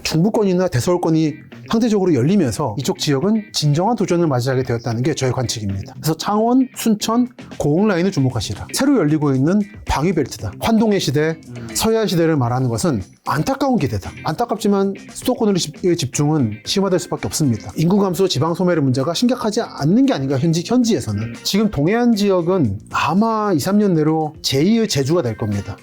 중부권이나 대서울권이 상대적으로 열리면서 이쪽 지역은 진정한 도전을 맞이하게 되었다는 게 저의 관측입니다. 그래서 창원, 순천, 고흥 라인을 주목하시라. 새로 열리고 있는 방위벨트다. 환동의 시대, 서해안 시대를 말하는 것은 안타까운 기대다. 안타깝지만 수도권으로 집중은 심화될 수밖에 없습니다. 인구 감소, 지방 소멸의 문제가 심각하지 않는 게 아닌가, 현지에서는. 지금 동해안 지역은 아마 2, 3년 내로 제2의 제주가 될 겁니다.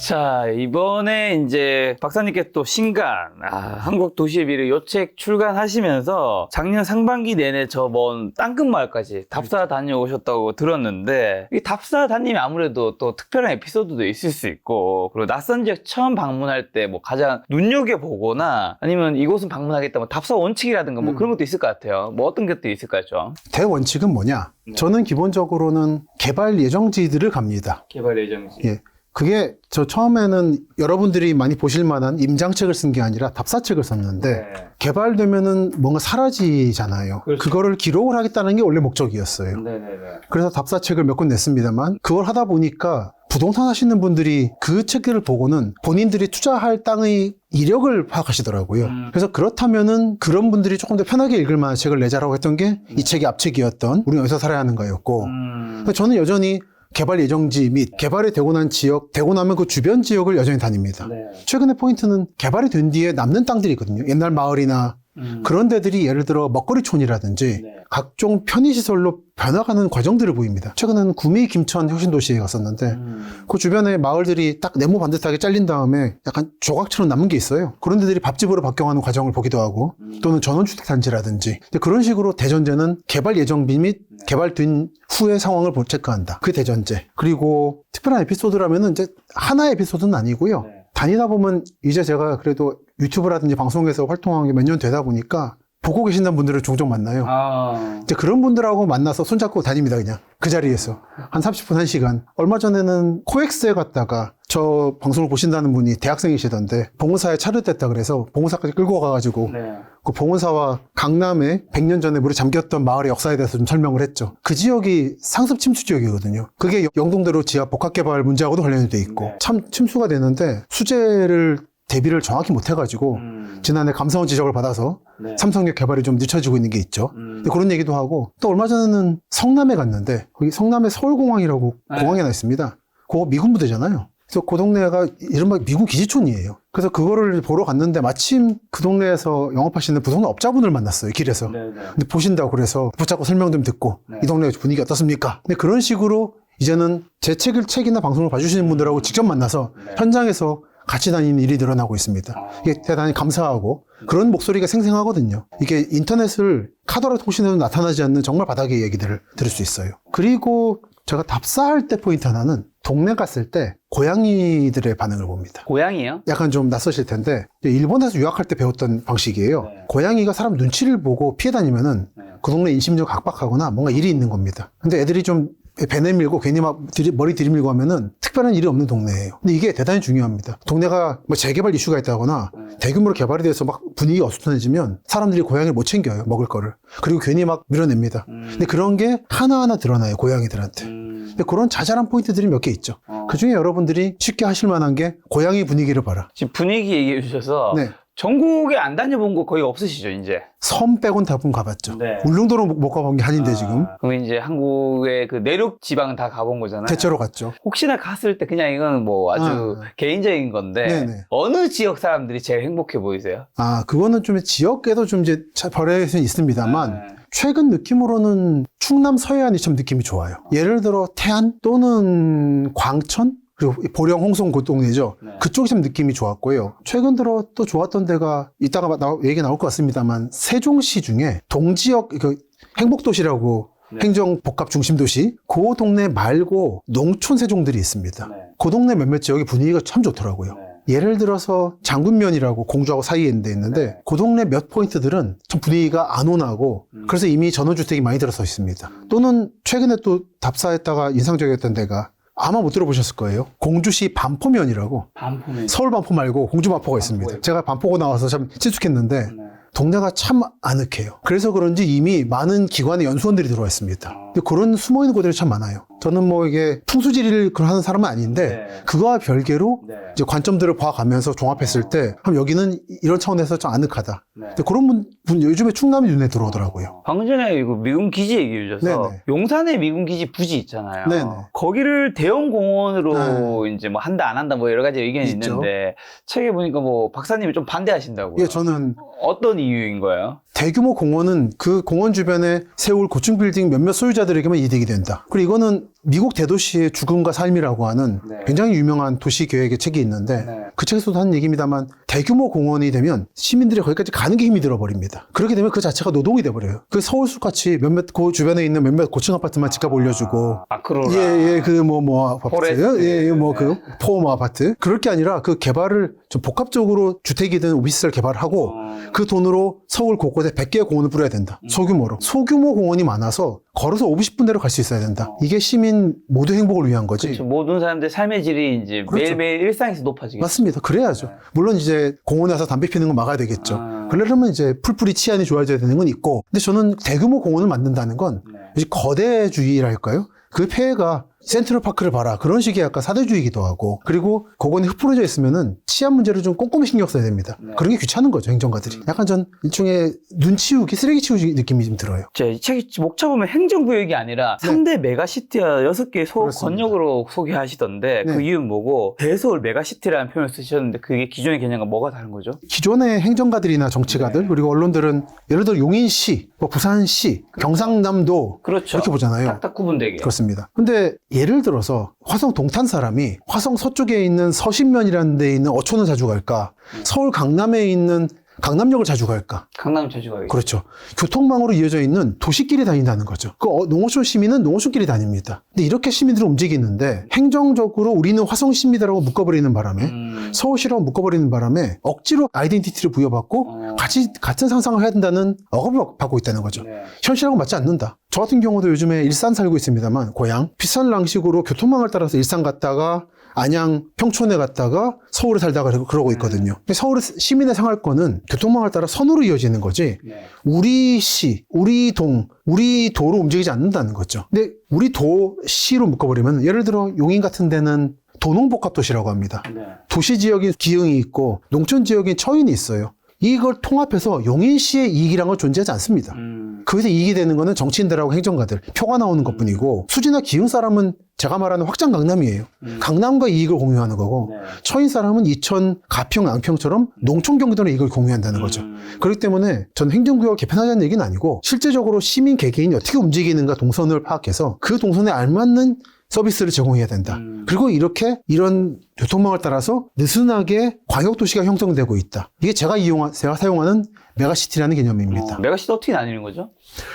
자, 이번에 이제 박사님께 또 신간, 한국 도시의 미래 요 책 출간하시면서 작년 상반기 내내 저 먼 땅끝마을까지 답사 다녀오셨다고 들었는데, 이 답사 다님이 아무래도 또 특별한 에피소드도 있을 수 있고, 그리고 낯선 지역 처음 방문할 때 뭐 가장 눈여겨보거나 아니면 이곳은 방문하겠다, 뭐 답사 원칙이라든가 뭐 그런 것도 있을 것 같아요. 뭐 어떤 것도 있을까요, 좀? 대원칙은 뭐냐? 저는 기본적으로는 개발 예정지들을 갑니다. 개발 예정지. 예. 그게 저 처음에는 여러분들이 많이 보실 만한 임장책을 쓴 게 아니라 답사책을 썼는데, 네. 개발되면은 뭔가 사라지잖아요. 그렇죠. 그거를 기록을 하겠다는 게 원래 목적이었어요. 네네네. 그래서 답사책을 몇 권 냈습니다만, 그걸 하다 보니까 부동산 하시는 분들이 그 책들을 보고는 본인들이 투자할 땅의 이력을 파악하시더라고요. 그래서 그렇다면은 그런 분들이 조금 더 편하게 읽을 만한 책을 내자라고 했던 게 이 책이 앞책이었던 우리는 어디서 살아야 하는 거였고, 저는 여전히 개발 예정지 및 개발이 되고 난 지역, 되고 나면 그 주변 지역을 여전히 다닙니다. 네. 최근의 포인트는 개발이 된 뒤에 남는 땅들이 있거든요. 옛날 마을이나 그런 데들이 예를 들어 먹거리촌이라든지 네. 각종 편의시설로 변화가는 과정들을 보입니다. 최근에는 구미, 김천, 혁신도시에 갔었는데 그 주변에 마을들이 딱 네모 반듯하게 잘린 다음에 약간 조각처럼 남은 게 있어요. 그런 데들이 밥집으로 바뀌어가는 과정을 보기도 하고, 또는 전원주택 단지라든지 그런 식으로 대전제는 개발 예정비 및 개발된 후의 상황을 체크한다. 그게 대전제. 그리고 특별한 에피소드라면은 이제 하나의 에피소드는 아니고요. 네. 다니다 보면 이제 제가 그래도 유튜브라든지 방송에서 활동한 게 몇 년 되다 보니까 보고 계신다는 분들을 종종 만나요. 이제 그런 분들하고 만나서 손잡고 다닙니다, 그냥. 그 자리에서. 한 30분, 1시간. 얼마 전에는 코엑스에 갔다가 저 방송을 보신다는 분이 대학생이시던데 봉은사에 차를 댔다 그래서 봉은사까지 끌고 가가지고 네. 그 봉은사와 강남에 100년 전에 물에 잠겼던 마을의 역사에 대해서 좀 설명을 했죠. 그 지역이 상습 침수 지역이거든요. 그게 영동대로 지하 복합개발 문제하고도 관련이 돼 있고, 네. 참 침수가 되는데 수재를 대비를 정확히 못해가지고 지난해 감사원 지적을 받아서 네. 삼성역 개발이 좀 늦춰지고 있는 게 있죠. 그런 얘기도 하고, 또 얼마 전에는 성남에 갔는데 거기 성남에 서울공항이라고 네. 공항이 하나 있습니다. 그거 미군 부대잖아요. 그래서 그 동네가 이른바 미군 기지촌이에요. 그래서 그거를 보러 갔는데 마침 그 동네에서 영업하시는 부동산 업자분을 만났어요, 길에서. 네네. 근데 보신다고 그래서 붙잡고 설명 좀 듣고, 네. 이 동네 분위기 어떻습니까? 근데 그런 식으로 이제는 제 책이나 방송을 봐주시는 분들하고 직접 만나서 네. 현장에서 같이 다니는 일이 늘어나고 있습니다. 이게 대단히 감사하고 그런 목소리가 생생하거든요. 이게 인터넷을 카더라 통신에도 나타나지 않는 정말 바닥의 얘기들을 들을 수 있어요. 그리고 제가 답사할 때 포인트 하나는 동네 갔을 때 고양이들의 반응을 봅니다. 고양이요? 약간 좀 낯서실 텐데 일본에서 유학할 때 배웠던 방식이에요. 네. 고양이가 사람 눈치를 보고 피해 다니면은 네. 그 동네 인심적 각박하거나 뭔가 일이 있는 겁니다. 근데 애들이 좀 배 내밀고 괜히 막 머리 들이밀고 하면은 특별한 일이 없는 동네예요. 근데 이게 대단히 중요합니다. 동네가 뭐 재개발 이슈가 있다거나 대규모로 개발이 돼서 막 분위기가 어수선해지면 사람들이 고양이를 못 챙겨요, 먹을 거를. 그리고 괜히 막 밀어냅니다. 근데 그런 게 하나하나 드러나요, 고양이들한테. 근데 그런 자잘한 포인트들이 몇 개 있죠. 그 중에 여러분들이 쉽게 하실 만한 게 고양이 분위기를 봐라. 지금 분위기 얘기해 주셔서 네. 전국에 안 다녀본 거 거의 없으시죠, 이제? 섬 빼곤 대부분 가봤죠. 네. 울릉도는 못 가본 게 한인데 지금. 그럼 이제 한국의 그 내륙 지방은 다 가본 거잖아요. 대체로 갔죠. 혹시나 갔을 때 그냥 이건 뭐 아주 개인적인 건데, 네네. 어느 지역 사람들이 제일 행복해 보이세요? 그거는 좀 지역에도 좀 이제 벌에는 있습니다만, 네. 최근 느낌으로는 충남 서해안이 참 느낌이 좋아요. 예를 들어 태안 또는 광천? 그리고 보령, 홍성 그 동네죠. 네. 그쪽이 좀 느낌이 좋았고요. 최근 들어 또 좋았던 데가 이따가 얘기 나올 것 같습니다만, 세종시 중에 동지역, 행복도시라고 네. 행정복합중심도시, 그 동네 말고 농촌 세종들이 있습니다. 네. 그 동네 몇몇 지역이 분위기가 참 좋더라고요. 네. 예를 들어서 장군면이라고 공주하고 사이에 있는 데 있는데, 네. 그 동네 몇 포인트들은 좀 분위기가 안 온하고 그래서 이미 전원주택이 많이 들어서 있습니다. 또는 최근에 또 답사했다가 인상적이었던 데가 아마 못 들어보셨을 거예요. 공주시 반포면이라고. 반포면. 서울 반포 말고 공주 반포가 있습니다. 제가 반포고 나와서 참 친숙했는데 네. 동네가 참 아늑해요. 그래서 그런지 이미 많은 기관의 연수원들이 들어와 있습니다. 근데 그런 숨어있는 곳들이 참 많아요. 저는 뭐 이게 풍수지리를 하는 사람은 아닌데 네. 그거와 별개로 네. 이제 관점들을 봐가면서 종합했을 때 그럼 여기는 이런 차원에서 좀 아늑하다. 네. 근데 그런 분 요즘에 충남이 눈에 들어오더라고요. 방금 전에 이거 미군 기지 얘기 주셔서 네네. 용산에 미군 기지 부지 있잖아요. 네네. 거기를 대형 공원으로 이제 뭐 한다 안 한다 뭐 여러 가지 의견이 있죠. 있는데 책에 보니까 뭐 박사님이 좀 반대하신다고요. 예, 저는 어떤 이유인 거예요? 대규모 공원은 그 공원 주변에 세울 고층 빌딩 몇몇 소유자들에게만 이득이 된다. 그리고 이거는 미국 대도시의 죽음과 삶이라고 하는 네. 굉장히 유명한 도시 계획의 책이 있는데 네. 그 책에서도 한 얘기입니다만 대규모 공원이 되면 시민들이 거기까지 가는 게 힘이 들어버립니다. 그렇게 되면 그 자체가 노동이 돼버려요. 그 서울숲같이 몇몇 그 주변에 있는 몇몇 고층 아파트만 집값 올려주고 아크로라. 예, 그 뭐 아파트. 포레스트. 예, 뭐 네. 그 포모 아파트. 그럴 게 아니라 그 개발을 좀 복합적으로 주택이든 오피스를 개발하고 그 돈으로 서울 곳곳에 100개의 공원을 뿌려야 된다. 소규모로. 소규모 공원이 많아서 걸어서 50분 내로 갈 수 있어야 된다. 이게 시민 모두 행복을 위한 거지. 그렇죠. 모든 사람들 삶의 질이 이제 그렇죠. 매일매일 일상에서 높아지겠죠. 맞습니다. 그래야죠. 네. 물론 이제 공원에 가서 담배 피는 건 막아야 되겠죠. 그러려면 이제 풀뿌리 치안이 좋아져야 되는 건 있고. 근데 저는 대규모 공원을 만든다는 건 네. 이제 거대주의랄까요? 그 폐해가 센트럴파크를 봐라. 그런 식의 약간 사대주의이기도 하고. 그리고 공원이 흩뿌려져 있으면은 치안 문제를 좀 꼼꼼히 신경 써야 됩니다. 네. 그런 게 귀찮은 거죠, 행정가들이. 약간 전 일종의 눈 치우기, 쓰레기 치우기 느낌이 좀 들어요. 제 이 책이 목차 보면 행정구역이 아니라 네. 3대 메가시티와 6개의 그렇습니다. 권역으로 소개하시던데 네. 그 이유는 뭐고 대서울 메가시티라는 표현을 쓰셨는데 그게 기존의 개념과 뭐가 다른 거죠? 기존의 행정가들이나 정치가들, 네. 그리고 언론들은 예를 들어 용인시, 뭐 부산시, 경상남도 그렇죠. 이렇게 보잖아요. 딱딱 구분되게. 그렇습니다. 근데 예를 들어서 화성 동탄 사람이 화성 서쪽에 있는 서신면이라는 데에 있는 어촌을 자주 갈까? 서울 강남에 있는 강남역을 자주 갈까? 강남 제주가 그렇죠. 교통망으로 이어져 있는 도시끼리 다닌다는 거죠. 그 농어촌 시민은 농어촌끼리 다닙니다. 근데 이렇게 시민들은 움직이는데 행정적으로 우리는 화성시민이라고 묶어버리는 바람에 서울시라고 묶어버리는 바람에 억지로 아이덴티티를 부여받고 같은 상상을 해야 된다는 억압을 받고 있다는 거죠. 네. 현실하고 맞지 않는다. 저 같은 경우도 요즘에 일산 살고 있습니다만 고향 비싼 랑식으로 교통망을 따라서 일산 갔다가 안양, 평촌에 갔다가 서울에 살다가 그러고 있거든요. 근데 서울의 시민의 생활권은 교통망을 따라 선으로 이어지는 거지 네. 우리 시, 우리 동, 우리 도로 움직이지 않는다는 거죠. 근데 우리 도시로 묶어버리면 예를 들어 용인 같은 데는 도농복합도시라고 합니다. 네. 도시 지역인 기흥이 있고 농촌 지역인 처인이 있어요. 이걸 통합해서 용인시의 이익이란 건 존재하지 않습니다. 거기서 이익이 되는 거는 정치인들하고 행정가들, 표가 나오는 것 뿐이고 수지나 기흥 사람은 제가 말하는 확장 강남이에요. 강남과 이익을 공유하는 거고 네. 처인 사람은 이천, 가평, 양평처럼 농촌 경기도의 이익을 공유한다는 거죠. 그렇기 때문에 전 행정구역을 개편하자는 얘기는 아니고 실제적으로 시민 개개인이 어떻게 움직이는가 동선을 파악해서 그 동선에 알맞는 서비스를 제공해야 된다. 그리고 이런 교통망을 따라서 느슨하게 광역도시가 형성되고 있다. 이게 제가 사용하는 메가시티라는 개념입니다. 메가시티 어떻게 나뉘는 거죠?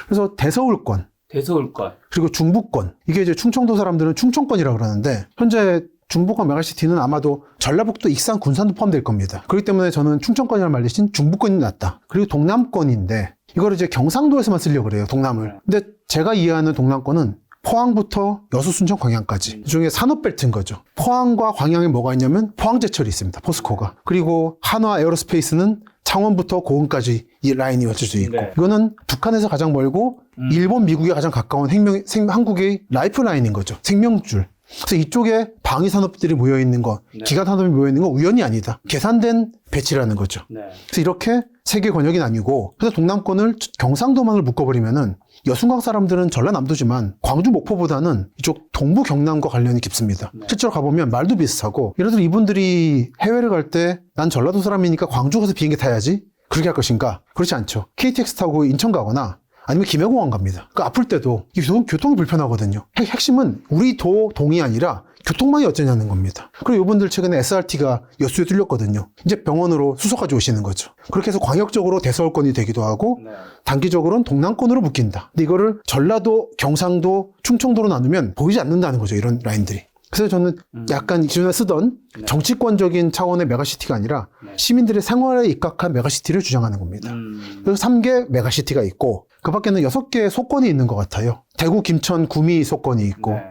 그래서 대서울권, 대서울권. 그리고 중부권. 이게 이제 충청도 사람들은 충청권이라고 그러는데 현재 중부권 메가시티는 아마도 전라북도, 익산, 군산도 포함될 겁니다. 그렇기 때문에 저는 충청권이라는 말 대신 중부권이 낫다. 그리고 동남권인데 이거를 이제 경상도에서만 쓰려고 그래요. 동남을. 근데 제가 이해하는 동남권은 포항부터 여수, 순천, 광양까지. 이 중에 산업벨트인 거죠. 포항과 광양에 뭐가 있냐면 포항제철이 있습니다. 포스코가. 그리고 한화 에어로스페이스는 창원부터 고흥까지 이 라인이 이어져 있고 네. 이거는 북한에서 가장 멀고 일본, 미국에 가장 가까운 한국의 라이프라인인 거죠. 생명줄. 그래서 이쪽에 방위 산업들이 모여 있는 거, 네. 기간 산업이 모여 있는 거 우연이 아니다. 계산된 배치라는 거죠. 네. 그래서 이렇게 세 개 권역이 나뉘고 그래서 동남권을 경상도만을 묶어버리면은 여순강 사람들은 전라남도지만 광주 목포보다는 이쪽 동부 경남과 관련이 깊습니다. 네. 실제로 가보면 말도 비슷하고 예를 들어 이분들이 해외를 갈 때 난 전라도 사람이니까 광주 가서 비행기 타야지 그렇게 할 것인가? 그렇지 않죠. KTX 타고 인천 가거나 아니면 김해공항 갑니다. 그 아플 때도 교통이 불편하거든요. 핵심은 우리 동이 아니라 교통망이 어쩌냐는 겁니다. 그리고 이분들 최근에 SRT가 여수에 뚫렸거든요. 이제 병원으로 수소 가져오시는 거죠. 그렇게 해서 광역적으로 대서울권이 되기도 하고 네. 단기적으로는 동남권으로 묶인다. 근데 이거를 전라도, 경상도, 충청도로 나누면 보이지 않는다는 거죠. 이런 라인들이. 그래서 저는 약간 기존에 쓰던 네. 정치권적인 차원의 메가시티가 아니라 네. 시민들의 생활에 입각한 메가시티를 주장하는 겁니다. 그래서 3개 메가시티가 있고 그 밖에는 6개의 소권이 있는 것 같아요. 대구, 김천, 구미 소권이 있고 네.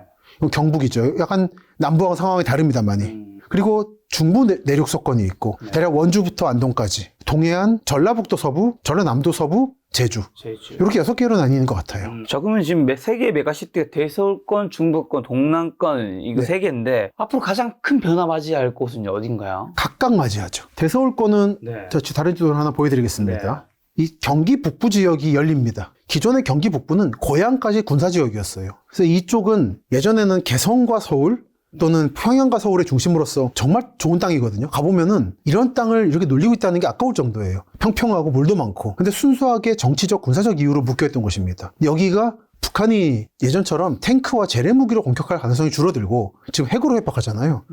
경북이죠. 약간 남부하고 상황이 다릅니다만이. 그리고 중부 내륙 서권이 있고 대략 원주부터 안동까지 동해안, 전라북도 서부, 전라남도 서부, 제주 이렇게 6개로 나뉘는 것 같아요. 자, 그러면 지금 세 개의 메가시티가 대서울권, 중부권, 동남권 이거 네. 세 개인데 앞으로 가장 큰 변화 맞이할 곳은 어딘가요? 각각 맞이하죠. 대서울권은 네. 저 다른 지도를 하나 보여드리겠습니다. 이 경기 북부 지역이 열립니다. 기존의 경기 북부는 고양까지 군사 지역이었어요. 그래서 이쪽은 예전에는 개성과 서울 또는 평양과 서울의 중심으로서 정말 좋은 땅이거든요. 가보면은 이런 땅을 이렇게 놀리고 있다는 게 아까울 정도예요. 평평하고 물도 많고. 근데 순수하게 정치적, 군사적 이유로 묶여있던 곳입니다. 여기가 북한이 예전처럼 탱크와 재래 무기로 공격할 가능성이 줄어들고 지금 핵으로 협박하잖아요.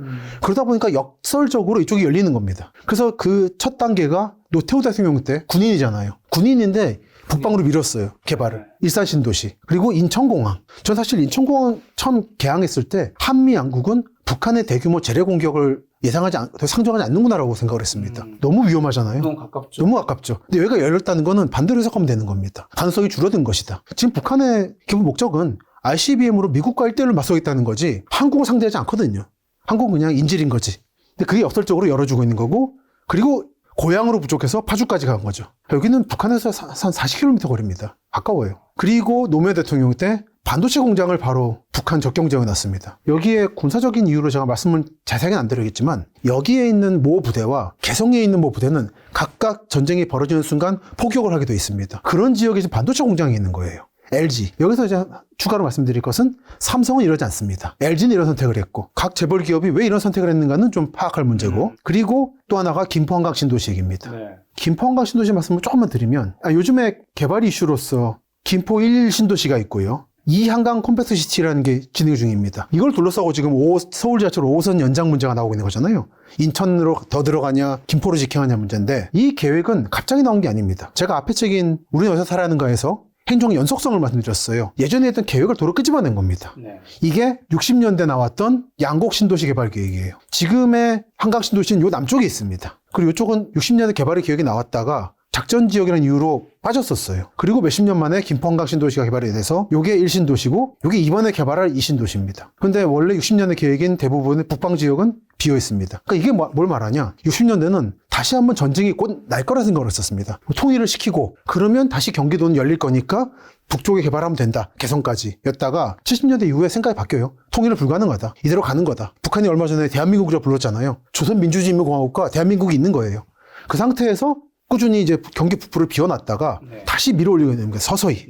그러다 보니까 역설적으로 이쪽이 열리는 겁니다. 그래서 그 첫 단계가 노태우 대통령 때 군인이잖아요. 군인인데 북방으로 밀었어요. 개발을. 일산 신도시. 그리고 인천공항. 전 사실 인천공항 처음 개항했을 때 한미 양국은 북한의 대규모 재래 공격을 상정하지 않는구나라고 생각을 했습니다. 너무 위험하잖아요. 너무 가깝죠. 너무 가깝죠. 근데 여기가 열렸다는 거는 반대로 해석하면 되는 겁니다. 가능성이 줄어든 것이다. 지금 북한의 기본 목적은 ICBM으로 미국과 1대1로 맞서겠다는 거지 한국을 상대하지 않거든요. 한국은 그냥 인질인 거지. 근데 그게 역설적으로 열어주고 있는 거고 그리고 고향으로 부족해서 파주까지 간 거죠. 여기는 북한에서 한 40km 거리입니다. 가까워요. 그리고 노무현 대통령 때 반도체 공장을 바로 북한 접경 지역에 놨습니다. 여기에 군사적인 이유로 제가 말씀을 자세하게는 안 드리겠지만 여기에 있는 모 부대와 개성에 있는 모 부대는 각각 전쟁이 벌어지는 순간 포격을 하게 돼 있습니다. 그런 지역에 이제 반도체 공장이 있는 거예요. LG. 여기서 이제 추가로 말씀드릴 것은 삼성은 이러지 않습니다. LG는 이런 선택을 했고 각 재벌 기업이 왜 이런 선택을 했는가는 좀 파악할 문제고 그리고 또 하나가 김포한강 신도시 얘기입니다. 김포한강 신도시 말씀을 조금만 드리면 요즘에 개발 이슈로서 김포 1 신도시가 있고요. 2 한강 컴팩트 시티라는 게 진행 중입니다. 이걸 둘러싸고 지금 서울 지하철 5호선 연장 문제가 나오고 있는 거잖아요. 인천으로 더 들어가냐 김포로 직행하냐 문제인데 이 계획은 갑자기 나온 게 아닙니다. 제가 앞에 책인 우리는 어디서 살아가는가에서 행정의 연속성을 말씀드렸어요. 예전에 했던 계획을 도로 끄집어낸 겁니다. 이게 60년대 나왔던 양곡 신도시 개발 계획이에요. 지금의 한강 신도시는 요 남쪽에 있습니다. 그리고 이쪽은 60년대 개발의 계획이 나왔다가 작전 지역이라는 이유로 빠졌었어요. 그리고 몇십 년 만에 김포한강 신도시가 개발이 돼서 요게 1신도시고 요게 이번에 개발할 2신도시입니다. 근데 원래 60년대 계획인 대부분의 북방 지역은 비어 있습니다. 그러니까 이게 뭘 말하냐? 60년대는 다시 한번 전쟁이 곧 날 거라 생각을 했었습니다. 통일을 시키고 그러면 다시 경기도는 열릴 거니까 북쪽에 개발하면 된다. 개성까지 였다가 70년대 이후에 생각이 바뀌어요. 통일은 불가능하다. 이대로 가는 거다. 북한이 얼마 전에 대한민국이라고 불렀잖아요. 조선민주주의인민공화국과 대한민국이 있는 거예요. 그 상태에서 꾸준히 이제 경기 북부를 비워놨다가 다시 밀어올리게 되는 거예요. 서서히.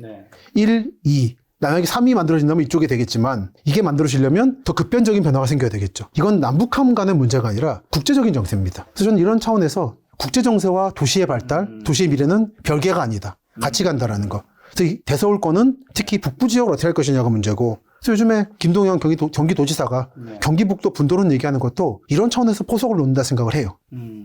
1, 2. 만약에 3이 만들어진다면 이쪽에 되겠지만 이게 만들어지려면 더 급변적인 변화가 생겨야 되겠죠. 이건 남북한 간의 문제가 아니라 국제적인 정세입니다. 그래서 저는 이런 차원에서 국제정세와 도시의 발달, 도시의 미래는 별개가 아니다. 같이 간다라는 거. 그래서 이 대서울권은 특히 북부 지역을 어떻게 할 것이냐가 문제고 그래서 요즘에 김동연 경기도지사가 경기북도 분도론 얘기하는 것도 이런 차원에서 포석을 놓는다 생각을 해요.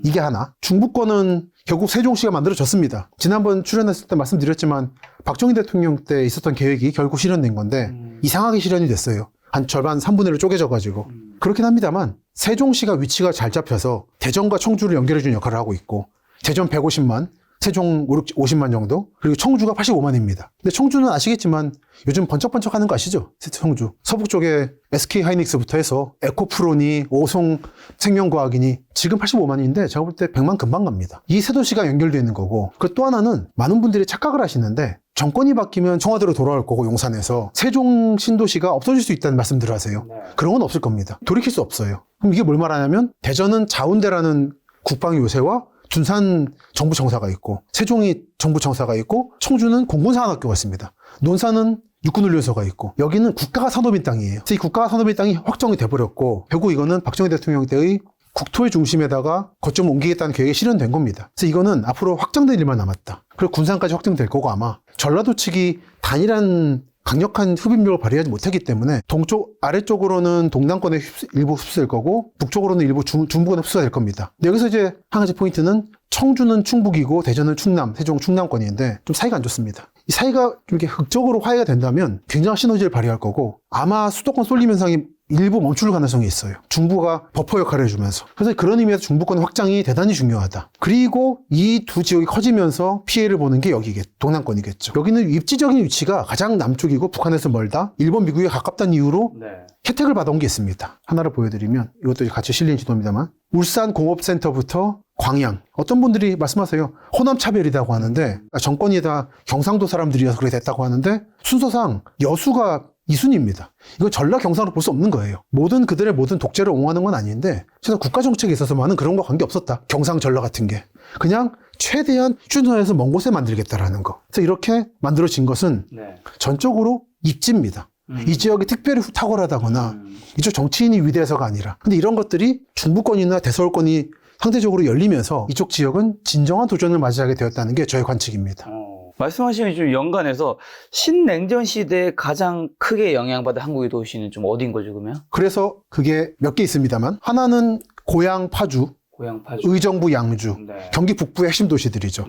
이게 하나. 중부권은 결국 세종시가 만들어졌습니다. 지난번 출연했을 때 말씀드렸지만 박정희 대통령 때 있었던 계획이 결국 실현된 건데 이상하게 실현이 됐어요. 한 절반 3분의 1로 쪼개져가지고. 그렇긴 합니다만 세종시가 위치가 잘 잡혀서 대전과 청주를 연결해주는 역할을 하고 있고 대전 150만, 세종 50만 정도, 그리고 청주가 85만입니다. 근데 청주는 아시겠지만 요즘 번쩍번쩍 하는 거 아시죠? 청주. 서북 쪽에 SK 하이닉스부터 해서 에코프로니, 오송 생명과학이니 지금 85만인데 제가 볼 때 100만 금방 갑니다. 이 세 도시가 연결되어 있는 거고 그 또 하나는 많은 분들이 착각을 하시는데 정권이 바뀌면 청와대로 돌아올 거고 용산에서 세종 신도시가 없어질 수 있다는 말씀들을 하세요. 그런 건 없을 겁니다. 돌이킬 수 없어요. 그럼 이게 뭘 말하냐면 대전은 자운대라는 국방 요새와 둔산 정부 청사가 있고 세종이 정부 청사가 있고 청주는 공군사관학교가 있습니다. 논산은 육군훈련소가 있고 여기는 국가가 산업인 땅이에요. 그래서 이 국가가 산업인 땅이 확정이 돼버렸고 결국 이거는 박정희 대통령 때의 국토의 중심에다가 거점 옮기겠다는 계획이 실현된 겁니다. 그래서 이거는 앞으로 확장될 일만 남았다. 그리고 군산까지 확정될 거고 아마 전라도 측이 단일한 강력한 흡입력을 발휘하지 못하기 때문에 동쪽 아래쪽으로는 동남권에 일부 흡수될 거고 북쪽으로는 일부 중부권에 흡수가 될 겁니다. 근데 여기서 이제 한 가지 포인트는 청주는 충북이고 대전은 충남, 세종 충남권인데 좀 사이가 안 좋습니다. 이 사이가 이렇게 극적으로 화해가 된다면 굉장한 시너지를 발휘할 거고 아마 수도권 쏠림 현상이 일부 멈출 가능성이 있어요. 중부가 버퍼 역할을 해주면서. 그래서 그런 의미에서 중부권 확장이 대단히 중요하다. 그리고 이 두 지역이 커지면서 피해를 보는 게 동남권이겠죠. 여기는 입지적인 위치가 가장 남쪽이고 북한에서 멀다. 일본, 미국에 가깝다는 이유로 혜택을 받아온 게 있습니다. 하나를 보여드리면 이것도 같이 실린 지도입니다만 울산 공업센터부터 광양. 어떤 분들이 말씀하세요. 호남 차별이라고 하는데 정권이 다 경상도 사람들이어서 그렇게 됐다고 하는데 순서상 여수가 2순위입니다. 이건 전라 경상으로 볼 수 없는 거예요. 그들의 모든 독재를 옹호하는 건 아닌데 최소한 국가 정책에 있어서만은 그런 거 관계없었다. 경상 전라 같은 게. 그냥 최대한 휴전선에서 먼 곳에 만들겠다라는 거. 그래서 이렇게 만들어진 것은 전적으로 입지입니다. 이 지역이 특별히 탁월하다거나 이쪽 정치인이 위대해서가 아니라. 근데 이런 것들이 중부권이나 대서울권이 상대적으로 열리면서 이쪽 지역은 진정한 도전을 맞이하게 되었다는 게 저의 관측입니다. 말씀하시면 좀 연관해서 신냉전 시대에 가장 크게 영향받은 한국의 도시는 좀 어디인 거죠, 그러면? 그래서 그게 몇 개 있습니다만 하나는 고양 파주, 의정부 양주, 경기 북부의 핵심 도시들이죠.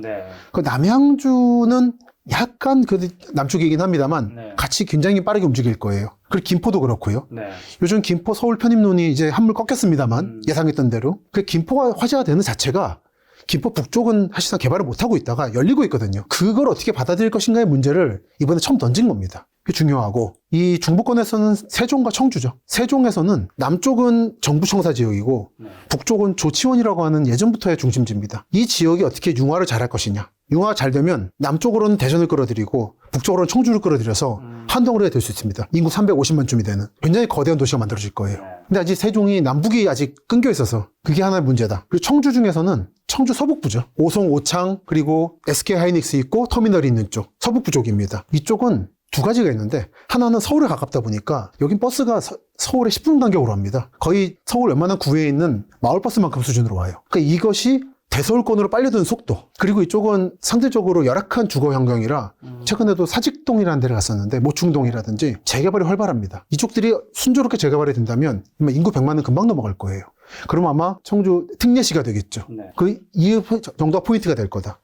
그 남양주는 약간 그 남쪽이긴 합니다만 같이 굉장히 빠르게 움직일 거예요. 그리고 김포도 그렇고요. 요즘 김포 서울 편입론이 이제 한물 꺾였습니다만 예상했던 대로 그 김포가 화제가 되는 자체가 김포 북쪽은 사실상 개발을 못하고 있다가 열리고 있거든요. 그걸 어떻게 받아들일 것인가의 문제를 이번에 처음 던진 겁니다. 그게 중요하고 이 중부권에서는 세종과 청주죠. 세종에서는 남쪽은 정부청사 지역이고 북쪽은 조치원이라고 하는 예전부터의 중심지입니다. 이 지역이 어떻게 융화를 잘할 것이냐. 융화가 잘 되면 남쪽으로는 대전을 끌어들이고 북쪽으로는 청주를 끌어들여서 한 덩어리가 될 수 있습니다. 인구 350만쯤이 되는 굉장히 거대한 도시가 만들어질 거예요. 근데 아직 세종이 남북이 아직 끊겨 있어서 그게 하나의 문제다. 그리고 청주 중에서는 청주 서북부죠. 오송, 오창 그리고 SK 하이닉스 있고 터미널이 있는 쪽 서북부 쪽입니다. 이쪽은 두 가지가 있는데 하나는 서울에 가깝다 보니까 여긴 버스가 서울에 10분 간격으로 합니다. 거의 서울 웬만한 구에 있는 마을버스만큼 수준으로 와요. 그러니까 이것이 대서울권으로 빨려드는 속도. 그리고 이쪽은 상대적으로 열악한 주거 환경이라 최근에도 사직동이라는 데를 갔었는데 모충동이라든지 재개발이 활발합니다. 이쪽들이 순조롭게 재개발이 된다면 인구 100만은 금방 넘어갈 거예요. 그럼 아마 청주 특례시가 되겠죠. 그 이 정도가 포인트가 될 거다.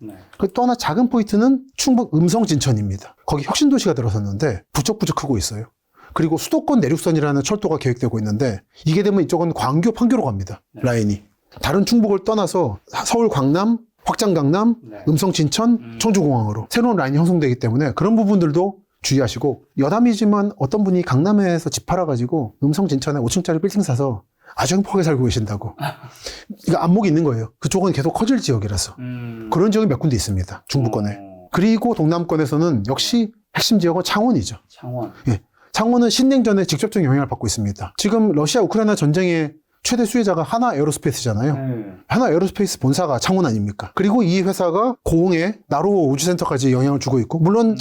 또 하나 작은 포인트는 충북 음성진천입니다. 거기 혁신도시가 들어섰는데 부쩍부쩍 크고 있어요. 그리고 수도권 내륙선이라는 철도가 계획되고 있는데 이게 되면 이쪽은 광교, 판교로 갑니다. 라인이. 다른 충북을 떠나서 서울 광남, 확장 강남, 음성 진천, 청주공항으로 새로운 라인이 형성되기 때문에 그런 부분들도 주의하시고 여담이지만 어떤 분이 강남에서 집 팔아가지고 음성 진천에 5층짜리 빌딩 사서 아주 행복하게 살고 계신다고. 이거 안목이 있는 거예요. 그쪽은 계속 커질 지역이라서. 그런 지역이 몇 군데 있습니다. 중부권에. 그리고 동남권에서는 역시 핵심 지역은 창원이죠. 예. 창원은 신냉전에 직접적인 영향을 받고 있습니다. 지금 러시아 우크라이나 전쟁의 최대 수혜자가 하나 에어로스페이스잖아요. 하나 에어로스페이스 본사가 창원 아닙니까? 그리고 이 회사가 고흥에 나로 우주센터까지 영향을 주고 있고 물론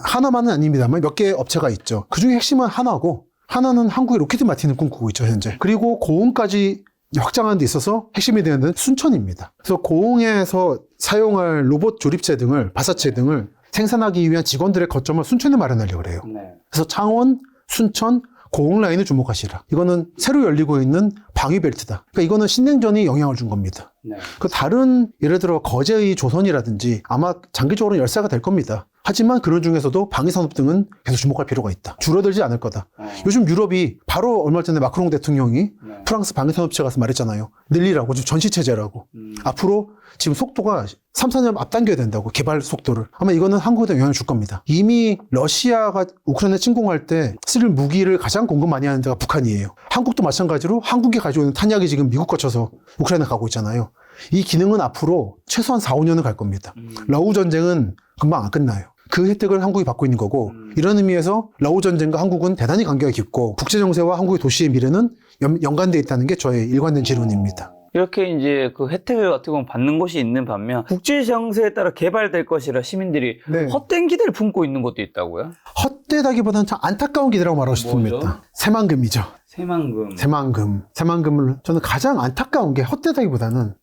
하나만은 아닙니다만 몇 개의 업체가 있죠. 그중에 핵심은 하나고 하나는 한국의 로켓 마틴을 꿈꾸고 있죠, 현재. 그리고 고흥까지 확장하는 데 있어서 핵심이 되는 순천입니다. 그래서 고흥에서 사용할 로봇 조립체 등을, 바사체 등을 생산하기 위한 직원들의 거점을 순천에 마련하려고 그래요. 그래서 창원, 순천, 고흥 라인을 주목하시라. 이거는 새로 열리고 있는 방위벨트다. 그러니까 이거는 신냉전이 영향을 준 겁니다. 그 다른 예를 들어 거제의 조선이라든지 아마 장기적으로 열세가 될 겁니다. 하지만 그런 중에서도 방위산업 등은 계속 주목할 필요가 있다. 줄어들지 않을 거다. 요즘 유럽이 바로 얼마 전에 마크롱 대통령이 프랑스 방위산업체 가서 말했잖아요. 늘리라고, 지금 전시체제라고. 앞으로 지금 속도가 3, 4년 앞당겨야 된다고, 개발 속도를. 아마 이거는 한국에도 영향을 줄 겁니다. 이미 러시아가 우크라이나 침공할 때 쓸 무기를 가장 공급 많이 하는 데가 북한이에요. 한국도 마찬가지로 한국이 가지고 있는 탄약이 지금 미국 거쳐서 우크라이나 가고 있잖아요. 이 기능은 앞으로 최소한 4, 5년은 갈 겁니다. 러우 전쟁은 금방 안 끝나요. 그 혜택을 한국이 받고 있는 거고 이런 의미에서 러우 전쟁과 한국은 대단히 관계가 깊고 국제정세와 한국의 도시의 미래는 연관되어 있다는 게 저의 일관된 지론입니다. 이렇게 이제 그 혜택을 어떻게 보면 받는 곳이 있는 반면 국제 정세에 따라 개발될 것이라 시민들이 헛된 기대를 품고 있는 것도 있다고요? 헛되다기보다는 참 안타까운 기대라고 말하고 싶습니다. 새만금이죠. 새만금을 저는 가장 안타까운 게 헛되다기보다는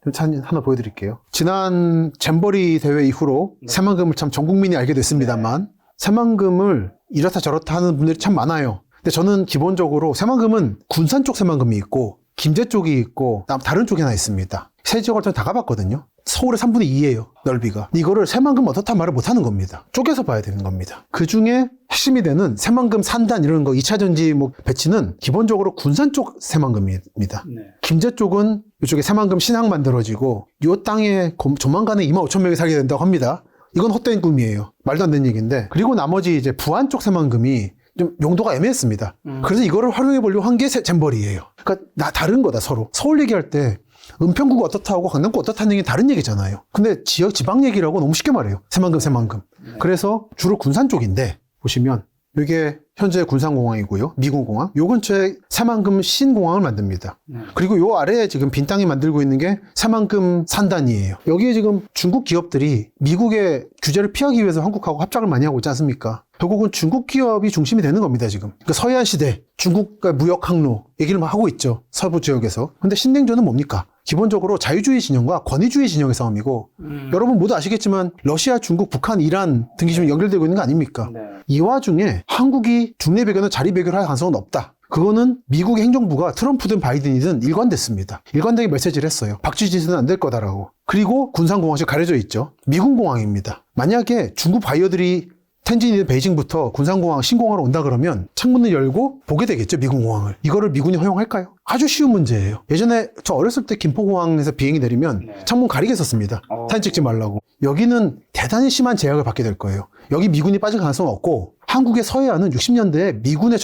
하나 보여드릴게요. 지난 잼버리 대회 이후로 새만금을 참 전 국민이 알게 됐습니다만 새만금을 이렇다 저렇다 하는 분들이 참 많아요. 근데 저는 기본적으로 새만금은 군산 쪽 새만금이 있고 김제 쪽이 있고 다른 쪽이 하나 있습니다. 세 지역을 다 가봤거든요. 서울의 3분의 2예요, 넓이가. 이거를 새만금 어떻단 말을 못하는 겁니다. 쪼개서 봐야 되는 겁니다. 그 중에 핵심이 되는 새만금 산단 이런 거 2차 전지 뭐 배치는 기본적으로 군산 쪽 새만금입니다. 네. 김제 쪽은 이쪽에 새만금 신항 만들어지고 이 땅에 조만간에 25,000명이 살게 된다고 합니다. 이건 헛된 꿈이에요. 말도 안 되는 얘기인데. 그리고 나머지 이제 부안 쪽 새만금이 좀 용도가 애매했습니다. 그래서 이거를 활용해 보려고 한 게 잼버리예요. 그러니까 다른 거다 서로. 서울 얘기할 때 은평구가 어떻다고 강남구 어떻다는 게 다른 얘기잖아요. 근데 지방 얘기라고 너무 쉽게 말해요. 새만금. 그래서 주로 군산 쪽인데 보시면 이게 현재 군산공항이고요. 미군공항. 요 근처에 새만금 신공항을 만듭니다. 그리고 요 아래에 지금 빈 땅이 만들고 있는 게 새만금 산단이에요. 여기에 지금 중국 기업들이 미국의 규제를 피하기 위해서 한국하고 합작을 많이 하고 있지 않습니까? 결국은 중국 기업이 중심이 되는 겁니다, 지금. 그러니까 서해안 시대, 중국과 무역 항로 얘기를 막 하고 있죠. 서부 지역에서. 근데 신냉전은 뭡니까? 기본적으로 자유주의 진영과 권위주의 진영의 싸움이고, 여러분 모두 아시겠지만 러시아, 중국, 북한, 이란 등이 지금 연결되고 있는 거 아닙니까? 네. 이 와중에 한국이 중내 배경을 자리 배경을 할 가능성은 없다. 그거는 미국의 행정부가 트럼프든 바이든이든 일관됐습니다. 일관되게 메시지를 했어요. 박쥐짓은 안 될 거다라고. 그리고 군산공항이 가려져 있죠. 미군공항입니다. 만약에 중국 바이어들이 텐진이든 베이징부터 군산공항, 신공항으로 온다 그러면 창문을 열고 보게 되겠죠, 미군공항을. 이거를 미군이 허용할까요? 아주 쉬운 문제예요. 예전에 저 어렸을 때 김포공항에서 비행이 내리면 창문 가리게 썼습니다. 사진 찍지 말라고. 여기는 대단히 심한 제약을 받게 될 거예요. 여기 미군이 빠질 가능성은 없고, 한국의 서해안은 60년대에 미군의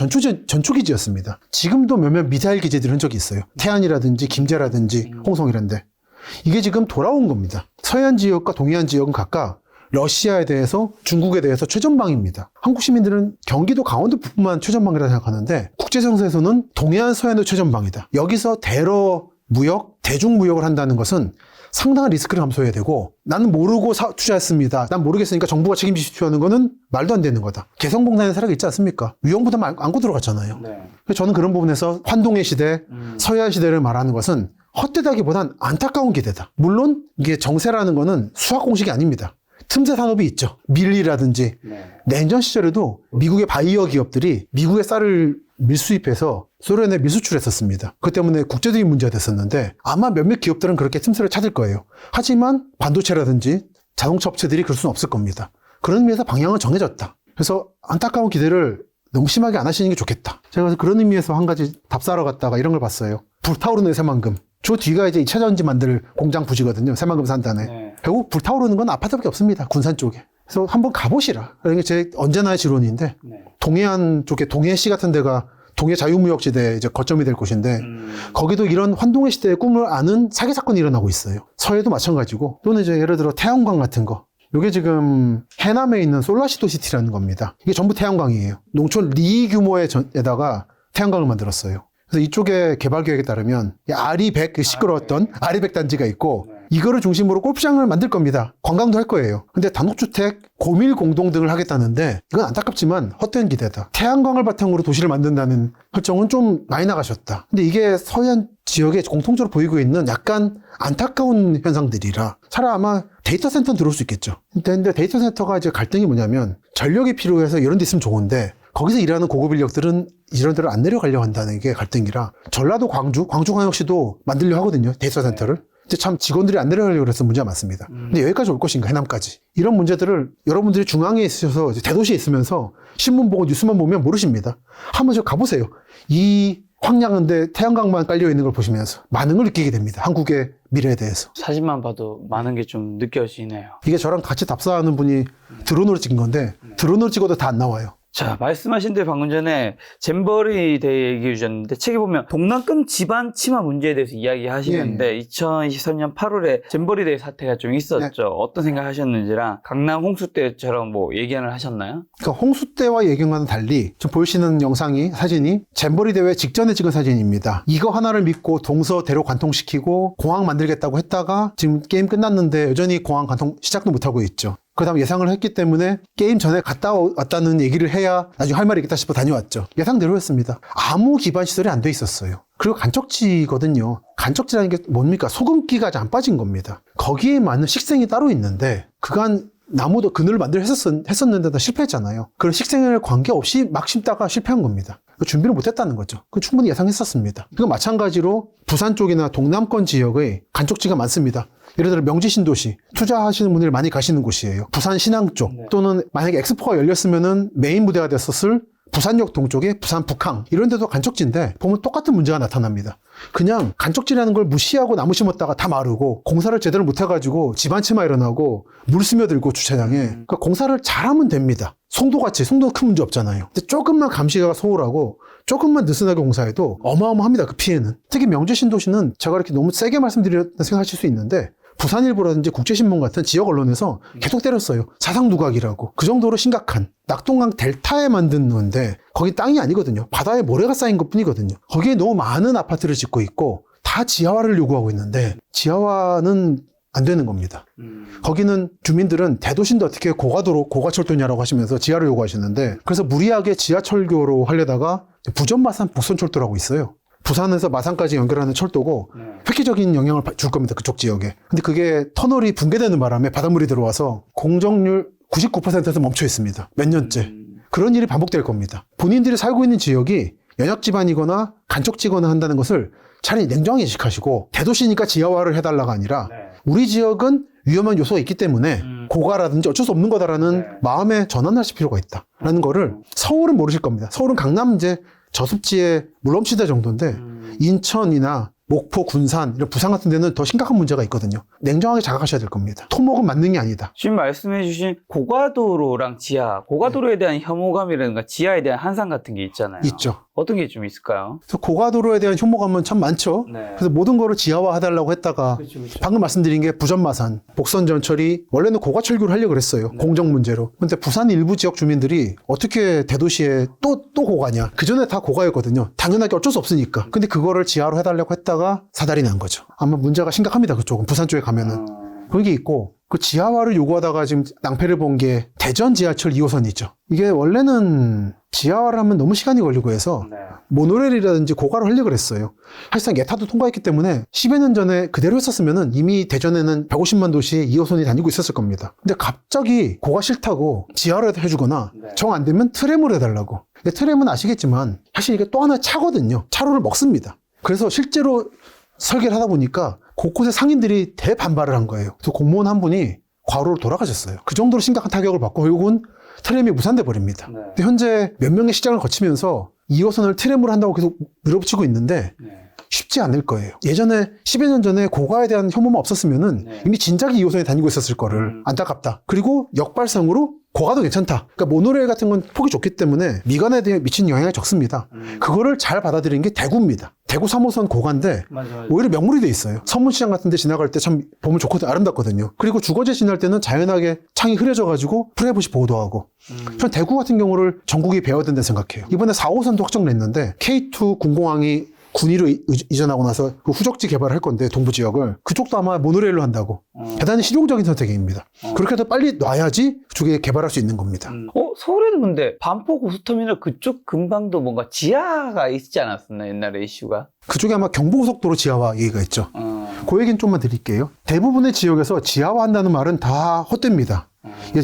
전초기지였습니다. 지금도 몇몇 미사일 기지들이 흔적이 있어요. 태안이라든지 김제라든지 홍성이란데. 이게 지금 돌아온 겁니다. 서해안 지역과 동해안 지역은 각각 러시아에 대해서, 중국에 대해서 최전방입니다. 한국 시민들은 경기도 강원도 북부만 최전방이라 생각하는데 국제정세에서는 동해안 서해안도 최전방이다. 여기서 대러 무역, 대중무역을 한다는 것은 상당한 리스크를 감수해야 되고, 나는 모르고 투자했습니다. 난 모르겠으니까 정부가 책임지십시오 하는 거는 말도 안 되는 거다. 개성공단의 사례가 있지 않습니까? 위험부담 안고 들어갔잖아요. 네. 그래서 저는 그런 부분에서 환동의 시대, 서해안 시대를 말하는 것은 헛되다기보단 안타까운 기대다. 물론 이게 정세라는 거는 수학 공식이 아닙니다. 틈새 산업이 있죠. 밀리라든지. 냉전 시절에도 미국의 바이어 기업들이 미국의 쌀을 밀수입해서 소련에 밀수출했었습니다. 그 때문에 국제적인 문제가 됐었는데 아마 몇몇 기업들은 그렇게 틈새를 찾을 거예요. 하지만 반도체라든지 자동차 업체들이 그럴 수는 없을 겁니다. 그런 의미에서 방향은 정해졌다. 그래서 안타까운 기대를 너무 심하게 안 하시는 게 좋겠다. 제가 그래서 그런 의미에서 한 가지 답사러 갔다가 이런 걸 봤어요. 불타오르는 새만금. 저 뒤가 이제 2차 전지 만들 공장 부지거든요. 새만금 산단에. 결국 불타오르는 건 아파트밖에 없습니다. 군산 쪽에. 그래서 한번 가보시라. 이게 제 언제나의 지론인데, 동해안 쪽에 동해시 같은 데가 동해 자유무역지대 이제 거점이 될 곳인데, 거기도 이런 환동의 시대의 꿈을 아는 사기 사건이 일어나고 있어요. 서해도 마찬가지고, 또는 이제 예를 들어 태양광 같은 거. 이게 지금 해남에 있는 솔라시도 시티라는 겁니다. 이게 전부 태양광이에요. 농촌 리 규모에다가 태양광을 만들었어요. 그래서 이쪽에 개발 계획에 따르면 아리백, 시끄러웠던 아리백 단지가 있고, 이거를 중심으로 골프장을 만들 겁니다. 관광도 할 거예요. 근데 단독주택, 고밀 공동 등을 하겠다는데 이건 안타깝지만 헛된 기대다. 태양광을 바탕으로 도시를 만든다는 설정은 좀 많이 나가셨다. 근데 이게 서해안 지역에 공통적으로 보이고 있는 약간 안타까운 현상들이라 차라리 아마 데이터 센터는 들어올 수 있겠죠. 근데 데이터 센터가 이제 갈등이 뭐냐면 전력이 필요해서 이런 데 있으면 좋은데 거기서 일하는 고급 인력들은 이런 데로 안 내려가려고 한다는 게 갈등이라, 전라도 광주광역시도 만들려 하거든요. 데이터 센터를. 근데 참 직원들이 안 내려가려고 그래서 문제가 많습니다. 근데 여기까지 올 것인가, 해남까지. 이런 문제들을 여러분들이 중앙에 있으셔서 대도시에 있으면서 신문 보고 뉴스만 보면 모르십니다. 한번 저 가보세요. 이 황량한데 태양광만 깔려 있는 걸 보시면서 많은 걸 느끼게 됩니다. 한국의 미래에 대해서. 사진만 봐도 많은 게 좀 느껴지네요. 이게 저랑 같이 답사하는 분이 드론으로 찍은 건데 드론으로 찍어도 다 안 나와요. 자, 말씀하신 대로 방금 전에 잼버리 대회 얘기해 주셨는데, 책에 보면 동남권 지방 치마 문제에 대해서 이야기하시는데 2023년 8월에 잼버리 대회 사태가 좀 있었죠. 어떤 생각 하셨는지랑 강남 홍수 때처럼 뭐 예견을 하셨나요? 그러니까 홍수 때와 예견과는 달리 지금 보시는 영상이, 사진이 잼버리 대회 직전에 찍은 사진입니다. 이거 하나를 믿고 동서 대로 관통시키고 공항 만들겠다고 했다가 지금 게임 끝났는데 여전히 공항 관통 시작도 못하고 있죠. 그 다음 예상을 했기 때문에 게임 전에 갔다 왔다는 얘기를 해야 나중에 할 말이 있겠다 싶어 다녀왔죠. 예상대로였습니다. 아무 기반 시설이 안 돼 있었어요. 그리고 간척지거든요. 간척지라는 게 뭡니까? 소금기가 아직 안 빠진 겁니다. 거기에 맞는 식생이 따로 있는데 그간 나무도 그늘을 만들어 했었는데 다 실패했잖아요. 그런 식생에 관계없이 막 심다가 실패한 겁니다. 준비를 못했다는 거죠. 그 충분히 예상했었습니다. 그리고 마찬가지로 부산 쪽이나 동남권 지역의 간척지가 많습니다. 예를 들어 명지 신도시 투자하시는 분들이 많이 가시는 곳이에요. 부산 신항 쪽 또는 만약에 엑스포가 열렸으면은 메인 무대가 됐었을 부산역 동쪽에 부산 북항 이런 데도 간척지인데 보면 똑같은 문제가 나타납니다. 그냥 간척지라는 걸 무시하고 나무 심었다가 다 마르고 공사를 제대로 못해가지고 집안치마 일어나고 물 스며들고 주차장에 그러니까 공사를 잘하면 됩니다. 송도같이 송도는 큰 문제 없잖아요. 근데 조금만 감시가 소홀하고 조금만 느슨하게 공사해도 어마어마합니다. 그 피해는. 특히 명지 신도시는 제가 이렇게 너무 세게 말씀드렸다 생각하실 수 있는데 부산일보라든지 국제신문 같은 지역 언론에서 계속 때렸어요. 사상누각이라고. 그 정도로 심각한 낙동강 델타에 만든 건데 거기 땅이 아니거든요. 바다에 모래가 쌓인 것뿐이거든요. 거기에 너무 많은 아파트를 짓고 있고 다 지하화를 요구하고 있는데 지하화는 안 되는 겁니다. 거기는 주민들은 대도시인데 어떻게 고가도로 고가철도냐라고 하시면서 지하를 요구하시는데 그래서 무리하게 지하철교로 하려다가 부전마산 북선철도라고 있어요. 부산에서 마산까지 연결하는 철도고 획기적인 영향을 줄 겁니다. 그쪽 지역에. 근데 그게 터널이 붕괴되는 바람에 바닷물이 들어와서 공정률 99%에서 멈춰 있습니다. 몇 년째. 그런 일이 반복될 겁니다. 본인들이 살고 있는 지역이 연약지반이거나 간척지거나 한다는 것을 차라리 냉정하게 인식하시고 대도시니까 지하화를 해달라가 아니라 우리 지역은 위험한 요소가 있기 때문에 고가라든지 어쩔 수 없는 거다라는 마음에 전환하실 필요가 있다라는 거를 서울은 모르실 겁니다. 서울은 강남 이제 저습지의 물넘치다 정도인데 인천이나 목포, 군산, 이런 부산 같은 데는 더 심각한 문제가 있거든요. 냉정하게 자각하셔야 될 겁니다. 토목은 맞는 게 아니다. 지금 말씀해주신 고가도로랑 지하, 고가도로에 대한 혐오감이라든가 지하에 대한 한상 같은 게 있잖아요. 있죠. 어떤 게 좀 있을까요? 그래서 고가도로에 대한 혐오감은 참 많죠. 그래서 모든 거를 지하화 해달라고 했다가 방금 말씀드린 게 부전마산, 복선전철이 원래는 고가철교를 하려고 그랬어요. 공정 문제로. 근데 부산 일부 지역 주민들이 어떻게 대도시에 또 고가냐. 그전에 다 고가였거든요. 당연하게 어쩔 수 없으니까. 근데 그거를 지하로 해달라고 했다가 사달이 난 거죠. 아마 문제가 심각합니다. 그쪽은. 부산 쪽에 가면은. 그런 게 있고 그 지하화를 요구하다가 지금 낭패를 본 게 대전 지하철 2호선이죠. 이게 원래는 지하화를 하면 너무 시간이 걸리고 해서 모노레일이라든지 고가로 하려고 그랬어요. 사실상 예타도 통과했기 때문에 10여 년 전에 그대로 했었으면은 이미 대전에는 150만 도시에 2호선이 다니고 있었을 겁니다. 근데 갑자기 고가 싫다고 지하로 해주거나 정 안 되면 트램으로 해달라고. 근데 트램은 아시겠지만 사실 이게 또 하나의 차거든요. 차로를 먹습니다. 그래서 실제로 설계를 하다 보니까 곳곳에 상인들이 대반발을 한 거예요. 그래서 공무원 한 분이 과로로 돌아가셨어요. 그 정도로 심각한 타격을 받고 결국은 트램이 무산돼 버립니다. 근데 현재 몇 명의 시장을 거치면서 2호선을 트램으로 한다고 계속 밀어붙이고 있는데 쉽지 않을 거예요. 예전에 10여 년 전에 고가에 대한 혐오만 없었으면은 이미 진작에 2호선에 다니고 있었을 거를 안타깝다. 그리고 역발상으로 고가도 괜찮다. 그러니까 모노레일 같은 건 폭이 좁기 때문에 미관에 대해 미친 영향이 적습니다. 그거를 잘 받아들인 게 대구입니다. 대구 3호선 고가인데 오히려 명물이 돼 있어요. 서문시장 같은 데 지나갈 때 참 보면 좋거든, 아름답거든요. 그리고 주거지 지날 때는 자연하게 창이 흐려져가지고 프라이버시 보호도 하고. 전 대구 같은 경우를 전국이 배워야 된다고 생각해요. 이번에 4호선도 확정됐는데 K2 군공항이 군위로 이전하고 나서 그 후적지 개발을 할 건데 동부 지역을 그쪽도 아마 모노레일로 한다고. 대단히 실용적인 선택입니다. 그렇게 해서 빨리 놔야지 그쪽에 개발할 수 있는 겁니다. 서울에는 근데 반포 고속터미널 그쪽 근방도 뭔가 지하가 있지 않았었나 옛날에 이슈가? 그쪽에 아마 경부고속도로 지하화 얘기가 있죠. 그 얘기는 좀만 드릴게요. 대부분의 지역에서 지하화 한다는 말은 다 헛됩니다.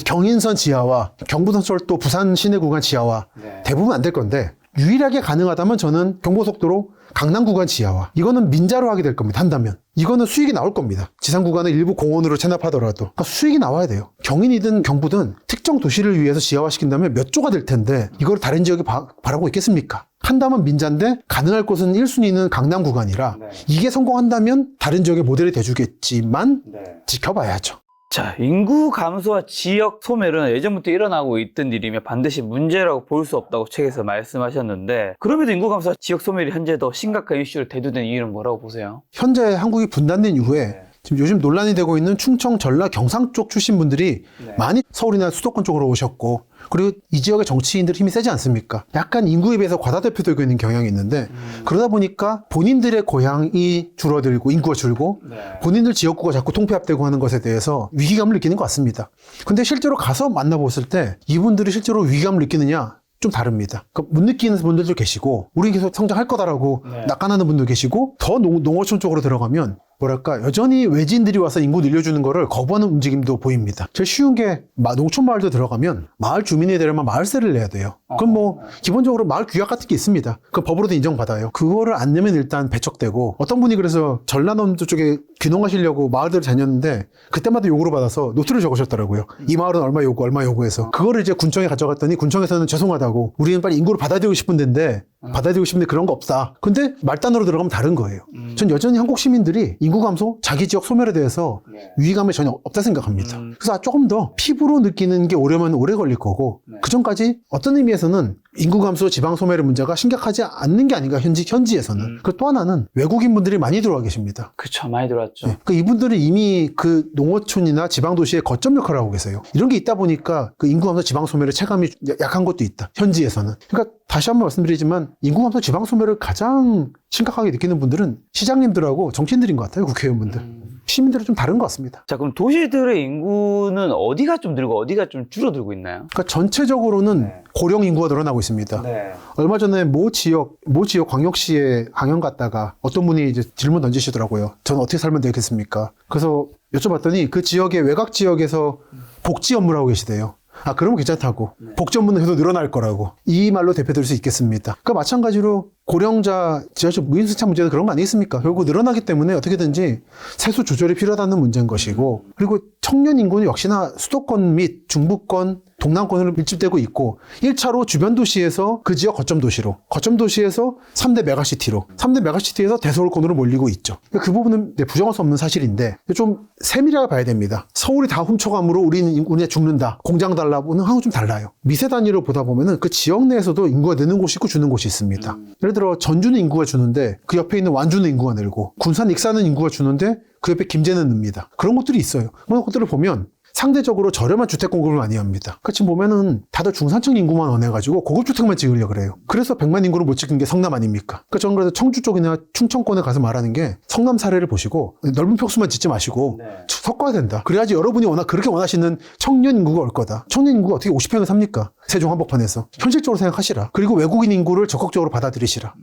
경인선 지하화, 경부선철도 부산 시내 구간 지하화 대부분 안 될 건데 유일하게 가능하다면 저는 경부고속도로 강남 구간 지하화. 이거는 민자로 하게 될 겁니다. 한다면. 이거는 수익이 나올 겁니다. 지상 구간을 일부 공원으로 체납하더라도. 그러니까 수익이 나와야 돼요. 경인이든 경부든 특정 도시를 위해서 지하화시킨다면 몇 조가 될 텐데 이걸 다른 지역이 바라고 있겠습니까? 한다면 민자인데 가능할 곳은 1순위는 강남 구간이라 이게 성공한다면 다른 지역의 모델이 돼주겠지만 지켜봐야죠. 자, 인구 감소와 지역 소멸은 예전부터 일어나고 있던 일이며 반드시 문제라고 볼 수 없다고 책에서 말씀하셨는데 그럼에도 인구 감소와 지역 소멸이 현재 더 심각한 이슈로 대두된 이유는 뭐라고 보세요? 현재 한국이 분단된 이후에 지금 요즘 논란이 되고 있는 충청, 전라, 경상 쪽 출신 분들이 많이 서울이나 수도권 쪽으로 오셨고 그리고 이 지역의 정치인들 힘이 세지 않습니까? 약간 인구에 비해서 과다대표되고 있는 경향이 있는데 그러다 보니까 본인들의 고향이 줄어들고 인구가 줄고 본인들 지역구가 자꾸 통폐합되고 하는 것에 대해서 위기감을 느끼는 것 같습니다. 근데 실제로 가서 만나봤을 때 이분들이 실제로 위기감을 느끼느냐? 좀 다릅니다. 그러니까 못 느끼는 분들도 계시고 우리 계속 성장할 거다라고 낙관하는 분도 계시고 더 농어촌 쪽으로 들어가면 뭐랄까 여전히 외지인들이 와서 인구 늘려주는 거를 거부하는 움직임도 보입니다. 제일 쉬운 게 농촌 마을도 들어가면 마을 주민이 되려면 마을세를 내야 돼요. 그럼 뭐 기본적으로 마을 규약 같은 게 있습니다. 그 법으로도 인정받아요. 그거를 안 내면 일단 배척되고 어떤 분이 그래서 전라남도 쪽에 귀농하시려고 마을들을 다녔는데 그때마다 요구를 받아서 노트를 적으셨더라고요. 이 마을은 얼마 요구 얼마 요구해서 그거를 이제 군청에 가져갔더니 군청에서는 죄송하다고 우리는 빨리 인구를 받아들이고 싶은 데인데 받아들이고 싶은데 그런 거 없다. 근데 말단으로 들어가면 다른 거예요. 전 여전히 한국 시민들이 인구 감소, 자기 지역 소멸에 대해서 위기감이 전혀 없다 생각합니다. 그래서 조금 더 피부로 느끼는 게 오려면 오래 걸릴 거고 그 전까지 어떤 의미에서는 인구 감소, 지방 소멸의 문제가 심각하지 않는 게 아닌가 현지에서는. 그리고 또 하나는 외국인 분들이 많이 들어와 계십니다. 그쵸, 많이 들어왔죠. 네. 이분들은 이미 그 농어촌이나 지방 도시의 거점 역할을 하고 계세요. 이런 게 있다 보니까 그 인구 감소, 지방 소멸의 체감이 약한 것도 있다. 현지에서는. 그러니까 다시 한번 말씀드리지만 인구 감소, 지방 소멸을 가장 심각하게 느끼는 분들은 시장님들하고 정치인들인 것 같아요. 국회의원분들. 시민들은 좀 다른 것 같습니다. 자, 그럼 도시들의 인구는 어디가 좀 늘고 어디가 좀 줄어들고 있나요? 그러니까 전체적으로는 고령 인구가 늘어나고 있습니다. 얼마 전에 모 지역 광역시에 강연 갔다가 어떤 분이 이제 질문 던지시더라고요. 저는 어떻게 살면 되겠습니까? 그래서 여쭤봤더니 그 지역의 외곽 지역에서 복지 업무를 하고 계시대요. 그러면 괜찮다고. 복지 업무는 계속 늘어날 거라고. 이 말로 대표될 수 있겠습니다. 그러니까 마찬가지로 고령자 지하철 무임승차 문제도 그런 거 아니겠습니까? 결국 늘어나기 때문에 어떻게든지 세수 조절이 필요하다는 문제인 것이고 그리고 청년 인구는 역시나 수도권 및 중부권 동남권으로 밀집되고 있고 1차로 주변 도시에서 그 지역 거점 도시로 거점 도시에서 3대 메가시티로 3대 메가시티에서 대서울권으로 몰리고 있죠. 그 부분은 부정할 수 없는 사실인데 좀 세밀하게 봐야 됩니다. 서울이 다 훔쳐감으로 우리는 인구에 죽는다. 공장 달라고는 하고 좀 달라요. 미세 단위로 보다 보면은 그 지역 내에서도 인구가 느는 곳이 있고 주는 곳이 있습니다. 예를 들어 전주는 인구가 주는데 그 옆에 있는 완주는 인구가 늘고 군산 익산은 인구가 주는데 그 옆에 김제는 늡니다. 그런 것들이 있어요. 그런 것들을 보면 상대적으로 저렴한 주택 공급을 많이 합니다. 그러니까 지금 보면은 다들 중산층 인구만 원해가지고 고급주택만 지으려고 그래요. 그래서 100만 인구를 못 지은 게 성남 아닙니까? 그러니까 저는 그래서 청주 쪽이나 충청권에 가서 말하는 게 성남 사례를 보시고 넓은 평수만 짓지 마시고 섞어야 된다. 그래야지 여러분이 그렇게 원하시는 청년 인구가 올 거다. 청년 인구가 어떻게 50평에 삽니까? 세종 한복판에서. 현실적으로 생각하시라. 그리고 외국인 인구를 적극적으로 받아들이시라.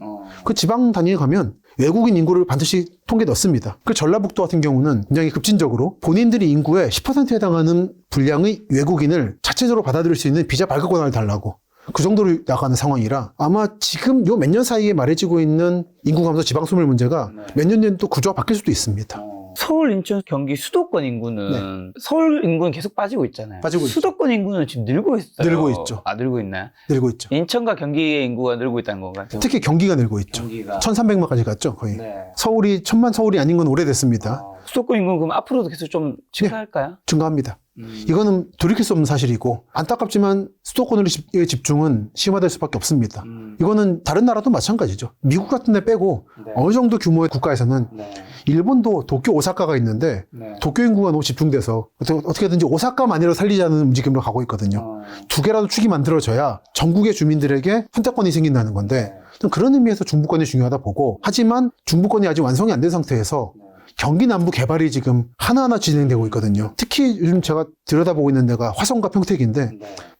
그 지방 단위에 가면 외국인 인구를 반드시 통계에 넣습니다. 그 전라북도 같은 경우는 굉장히 급진적으로 본인들이 인구의 10%에 해당하는 분량의 외국인을 자체적으로 받아들일 수 있는 비자 발급 권한을 달라고. 그 정도로 나가는 상황이라 아마 지금 요 몇 년 사이에 말해지고 있는 인구 감소 지방 소멸 문제가 몇 년 뒤엔 또 구조가 바뀔 수도 있습니다. 서울, 인천, 경기 수도권 인구는 서울 인구는 계속 빠지고 있잖아요. 빠지고 있죠. 수도권 인구는 지금 늘고 있어요. 늘고 있죠. 늘고 있나요? 늘고 있죠. 인천과 경기의 인구가 늘고 있다는 건가요? 특히 경기가 늘고 있죠. 1300만까지 갔죠, 거의. 서울이 1000만 서울이 아닌 건 오래됐습니다. 수도권 인구는 그럼 앞으로도 계속 좀 증가할까요? 증가합니다. 이거는 돌이킬 수 없는 사실이고 안타깝지만 수도권의 집중은 심화될 수밖에 없습니다. 이거는 다른 나라도 마찬가지죠. 미국 같은 데 빼고 어느 정도 규모의 국가에서는 일본도 도쿄, 오사카가 있는데 도쿄 인구가 너무 집중돼서 어떻게든지 오사카만이라도 살리자는 움직임으로 가고 있거든요. 두 개라도 축이 만들어져야 전국의 주민들에게 선택권이 생긴다는 건데 그런 의미에서 중부권이 중요하다 보고 하지만 중부권이 아직 완성이 안 된 상태에서 경기 남부 개발이 지금 하나하나 진행되고 있거든요. 특히 요즘 제가 들여다보고 있는 데가 화성과 평택인데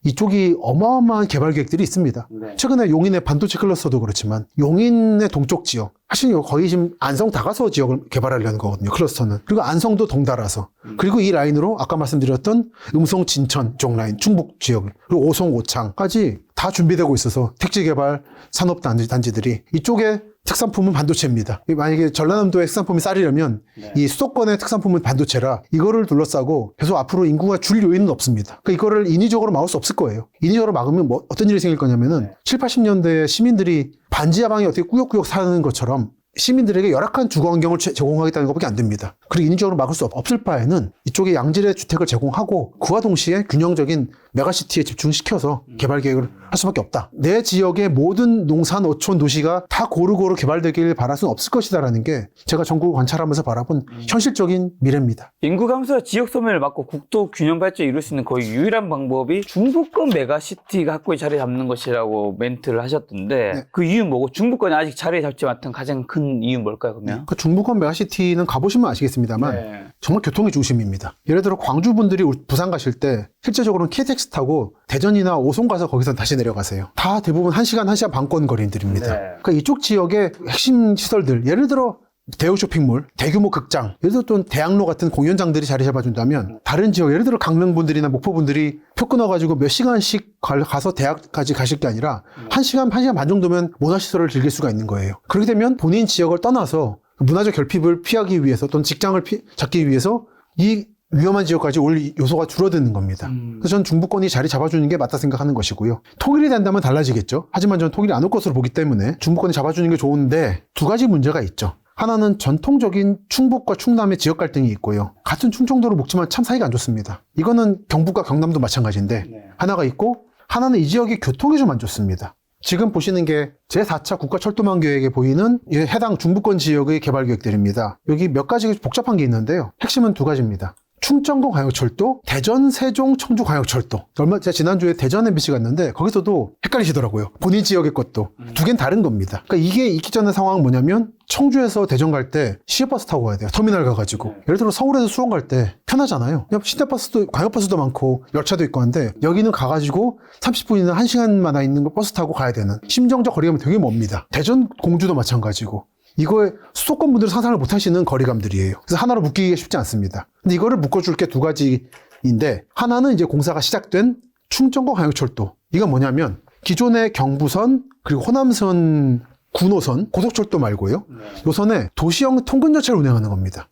이쪽이 어마어마한 개발 계획들이 있습니다. 최근에 용인의 반도체 클러스터도 그렇지만 용인의 동쪽 지역 사실 거의 지금 안성 다가서 지역을 개발하려는 거거든요. 클러스터는. 그리고 안성도 덩달아서 그리고 이 라인으로 아까 말씀드렸던 음성 진천 쪽 라인 충북 지역 그리고 오송 오창까지 다 준비되고 있어서 택지 개발 산업단지들이 이쪽에 특산품은 반도체입니다. 만약에 전라남도의 특산품이 쌀이려면 이 수도권의 특산품은 반도체라 이거를 둘러싸고 계속 앞으로 인구가 줄 요인은 없습니다. 그러니까 이거를 인위적으로 막을 수 없을 거예요. 인위적으로 막으면 어떤 일이 생길 거냐면은 7, 80년대에 시민들이 반지하방에 어떻게 꾸역꾸역 사는 것처럼 시민들에게 열악한 주거 환경을 제공하겠다는 것밖에 안 됩니다. 그리고 인위적으로 막을 수 없을 바에는 이쪽에 양질의 주택을 제공하고 그와 동시에 균형적인 메가시티에 집중시켜서 개발 계획을 할 수밖에 없다. 내 지역의 모든 농산, 어촌, 도시가 다 고루고루 개발되길 바랄 수는 없을 것이다라는 게 제가 전국을 관찰하면서 바라본 현실적인 미래입니다. 인구 감소와 지역 소멸을 막고 국도 균형 발전을 이룰 수 있는 거의 유일한 방법이 중부권 메가시티가 확고히 자리 잡는 것이라고 멘트를 하셨던데 그 이유는 뭐고 중부권이 아직 자리 잡지 못한 가장 큰 이유는 뭘까요, 그러면? 그 중부권 메가시티는 가보시면 아시겠습니다만 정말 교통의 중심입니다. 예를 들어 광주 분들이 부산 가실 때 실제적으로는 KTX 타고 대전이나 오송 가서 거기서 다시 내려가세요. 다 대부분 1시간, 1시간 반권 거리들입니다. 그러니까 이쪽 지역의 핵심 시설들, 예를 들어 대형 쇼핑몰, 대규모 극장, 예를 들어 또 대학로 같은 공연장들이 자리 잡아준다면 다른 지역, 예를 들어 강릉분들이나 목포분들이 표 끊어가지고 몇 시간씩 가서 대학까지 가실 게 아니라 1시간, 1시간 반 정도면 문화시설을 즐길 수가 있는 거예요. 그렇게 되면 본인 지역을 떠나서 문화적 결핍을 피하기 위해서 또는 직장을 잡기 위해서 이 위험한 지역까지 올 요소가 줄어드는 겁니다. 그래서 저는 중부권이 자리 잡아주는 게 맞다 생각하는 것이고요. 통일이 된다면 달라지겠죠. 하지만 저는 통일이 안 올 것으로 보기 때문에 중부권이 잡아주는 게 좋은데 두 가지 문제가 있죠. 하나는 전통적인 충북과 충남의 지역 갈등이 있고요. 같은 충청도로 먹지만 참 사이가 안 좋습니다. 이거는 경북과 경남도 마찬가지인데 하나가 있고 하나는 이 지역의 교통이 좀 안 좋습니다. 지금 보시는 게 제4차 국가철도망 계획에 보이는 해당 중부권 지역의 개발 계획들입니다. 여기 몇 가지 복잡한 게 있는데요. 핵심은 두 가지입니다. 충청권 광역철도, 대전, 세종, 청주 광역철도. 제가 지난주에 대전 MBC 갔는데 거기서도 헷갈리시더라고요. 본인 지역의 것도. 두 개는 다른 겁니다. 그러니까 이게 있기 전에 상황은 뭐냐면 청주에서 대전 갈 때 시외버스 타고 가야 돼요. 터미널 가가지고. 예를 들어 서울에서 수원 갈 때 편하잖아요. 그냥 시내버스도, 광역버스도 많고 열차도 있고 한데 여기는 가가지고 30분이나 1시간만 있는 거 버스 타고 가야 되는 심정적 거리감이 되게 멉니다. 대전, 공주도 마찬가지고. 이거에 수도권 분들은 상상을 못 하시는 거리감들이에요. 그래서 하나로 묶기가 쉽지 않습니다. 근데 이거를 묶어줄 게 두 가지인데 하나는 이제 공사가 시작된 충청권 광역철도. 이건 뭐냐면 기존의 경부선 그리고 호남선 9호선 고속철도 말고요. 요선에 도시형 통근열차를 운행하는 겁니다.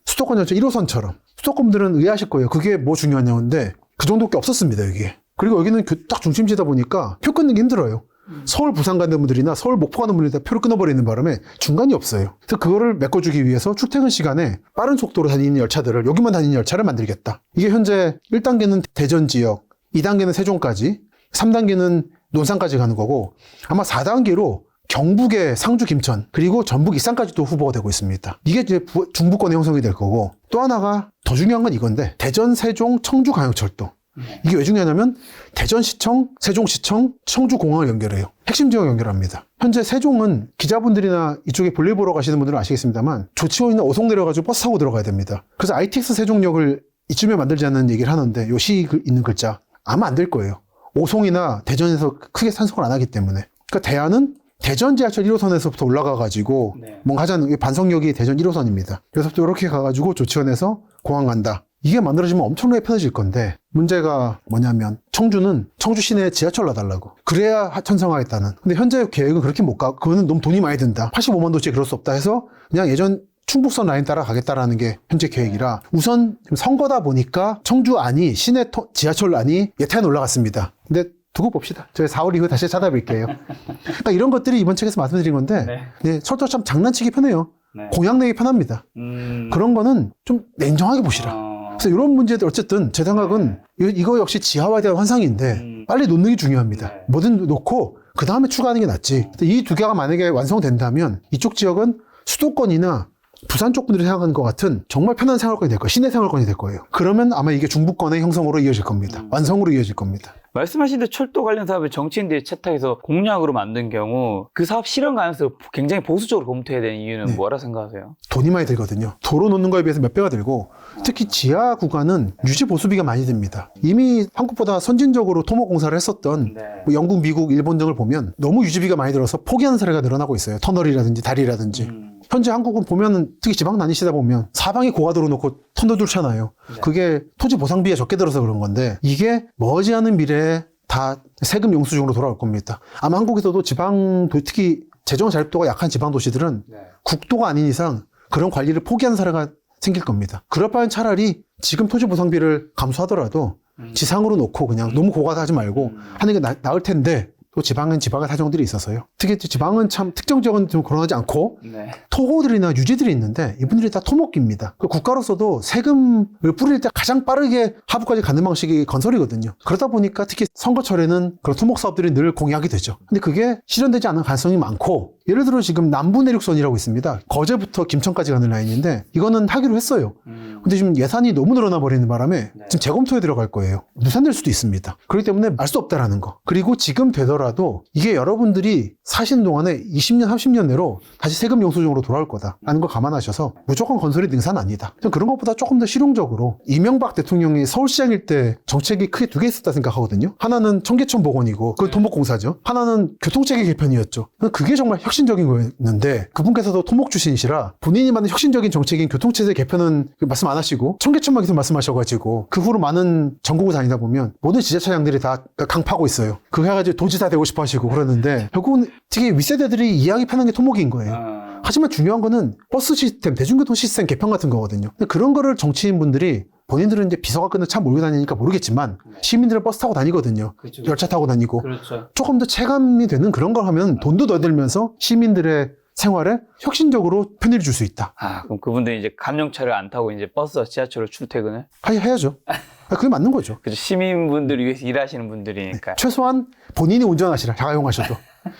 수도권 열차 1호선처럼. 수도권 분들은 의아하실 거예요. 그게 뭐 중요하냐는데 그 정도밖에 없었습니다. 여기에. 그리고 여기는 딱 중심지다 보니까 표 끊는 게 힘들어요. 서울 부산 가는 분들이나 서울 목포 가는 분들이 다 표를 끊어버리는 바람에 중간이 없어요. 그래서 그거를 메꿔주기 위해서 출퇴근 시간에 빠른 속도로 다니는 열차들을 여기만 다니는 열차를 만들겠다. 이게 현재 1단계는 대전 지역, 2단계는 세종까지, 3단계는 논산까지 가는 거고 아마 4단계로 경북의 상주, 김천 그리고 전북, 익산까지도 후보가 되고 있습니다. 이게 이제 중부권의 형성이 될 거고 또 하나가 더 중요한 건 이건데 대전, 세종, 청주 광역철도. 이게 왜 중요하냐면 대전시청, 세종시청, 청주공항을 연결해요. 핵심 지역 연결합니다. 현재 세종은 기자분들이나 이쪽에 볼일 보러 가시는 분들은 아시겠습니다만 조치원이나 오송 내려가지고 버스 타고 들어가야 됩니다. 그래서 ITX 세종역을 이쯤에 만들자는 얘기를 하는데 요 시 있는 글자 아마 안 될 거예요. 오송이나 대전에서 크게 산속을 안 하기 때문에. 그러니까 대안은 대전 지하철 1호선에서부터 올라가가지고 뭔가 하자는 반성역이 대전 1호선입니다. 그래서부터 이렇게 가가지고 조치원에서 공항 간다. 이게 만들어지면 엄청나게 편해질 건데 문제가 뭐냐면 청주는 청주 시내에 지하철 놔달라고 그래야 천성하겠다는. 근데 현재 계획은 그렇게 못 가. 그거는 너무 돈이 많이 든다. 85만 도시에 그럴 수 없다 해서 그냥 예전 충북선 라인 따라 가겠다라는 게 현재 계획이라 우선 선거다 보니까 청주 안이 시내 지하철 안이 예탄 올라갔습니다. 근데 두고 봅시다. 저희 4월 이후에 다시 찾아뵐게요. 그러니까 이런 것들이 이번 책에서 말씀드린 건데 네, 철도 참 장난치기 편해요. 공약 내기 편합니다. 그런 거는 좀 냉정하게 보시라. 그래서 이런 문제들 어쨌든 제 생각은 이거 역시 지하화에 대한 환상인데 빨리 놓는 게 중요합니다. 뭐든 놓고 그 다음에 추가하는 게 낫지. 이 두 개가 만약에 완성된다면 이쪽 지역은 수도권이나 부산 쪽 분들이 생각하는 것 같은 정말 편한 생활권이 될 거예요. 시내 생활권이 될 거예요. 그러면 아마 이게 중부권의 형성으로 이어질 겁니다. 완성으로 이어질 겁니다. 말씀하신 대로 철도 관련 사업을 정치인들이 채택해서 공약으로 만든 경우 그 사업 실현 가능성을 굉장히 보수적으로 검토해야 되는 이유는 뭐라 생각하세요? 돈이 많이 들거든요. 도로 놓는 거에 비해서 몇 배가 들고 특히 지하 구간은 유지 보수비가 많이 듭니다. 이미 한국보다 선진적으로 토목 공사를 했었던 뭐 영국, 미국, 일본 등을 보면 너무 유지비가 많이 들어서 포기하는 사례가 늘어나고 있어요. 터널이라든지 다리라든지. 현재 한국은 보면은 특히 지방 다니시다 보면 사방에 고가도로 놓고 터널 뚫잖아요. 그게 토지 보상비가 적게 들어서 그런 건데 이게 머지않은 미래에 다 세금 영수증으로 돌아올 겁니다. 아마 한국에서도 특히 재정 자립도가 약한 지방 도시들은 국도가 아닌 이상 그런 관리를 포기하는 사례가 생길 겁니다. 그럴 바엔 차라리 지금 토지 보상비를 감수하더라도 지상으로 놓고 그냥 너무 고가하지 말고 하는 게 나을 텐데 또 지방은 지방의 사정들이 있어서요. 특히 지방은 참 특정 지역은 좀 그러하지 않고 토호들이나 유지들이 있는데 이분들이 다 토목입니다. 국가로서도 세금을 뿌릴 때 가장 빠르게 하부까지 가는 방식이 건설이거든요. 그러다 보니까 특히 선거철에는 그런 토목 사업들이 늘 공약이 되죠. 근데 그게 실현되지 않은 가능성이 많고 예를 들어 지금 남부내륙선이라고 있습니다. 거제부터 김천까지 가는 라인인데 이거는 하기로 했어요. 근데 지금 예산이 너무 늘어나 버리는 바람에 지금 재검토에 들어갈 거예요. 무산될 수도 있습니다. 그렇기 때문에 알 수 없다라는 거. 그리고 지금 되더라도 이게 여러분들이 사시는 동안에 20년, 30년 내로 다시 세금 영수증으로 돌아올 거다라는 걸 감안하셔서 무조건 건설이 능사는 아니다. 그런 것보다 조금 더 실용적으로 이명박 대통령이 서울시장일 때 정책이 크게 두 개 있었다 생각하거든요. 하나는 청계천 복원이고 그건 토목공사죠. 하나는 교통체계 개편이었죠. 그게 정말 혁신 혁신적인 거였는데 그분께서도 토목 출신이시라 본인이 만든 혁신적인 정책인 교통체제 개편은 말씀 안 하시고 청계천만 계속 말씀하셔가지고 그 후로 많은 전국을 다니다 보면 모든 지자체장들이 다 강파하고 있어요. 그거 해가지고 도지사 되고 싶어 하시고 그러는데 결국은 되게 윗세대들이 이야기 파는 게 토목인 거예요. 하지만 중요한 거는 버스 시스템, 대중교통 시스템 개편 같은 거거든요. 근데 그런 거를 정치인분들이 본인들은 이제 비서관끈을 차 몰고 다니니까 모르겠지만 시민들은 버스 타고 다니거든요. 그렇죠. 열차 타고 다니고 그렇죠. 조금 더 체감이 되는 그런 걸 하면 돈도 더 들면서 시민들의 생활에 혁신적으로 편의를 줄 수 있다. 그럼 그분들이 이제 감용차를 안 타고 이제 버스와 지하철로 출퇴근을? 해야죠. 그게 맞는 거죠. 그죠. 시민분들을 위해서 일하시는 분들이니까. 최소한 본인이 운전하시라. 자가용하셔도.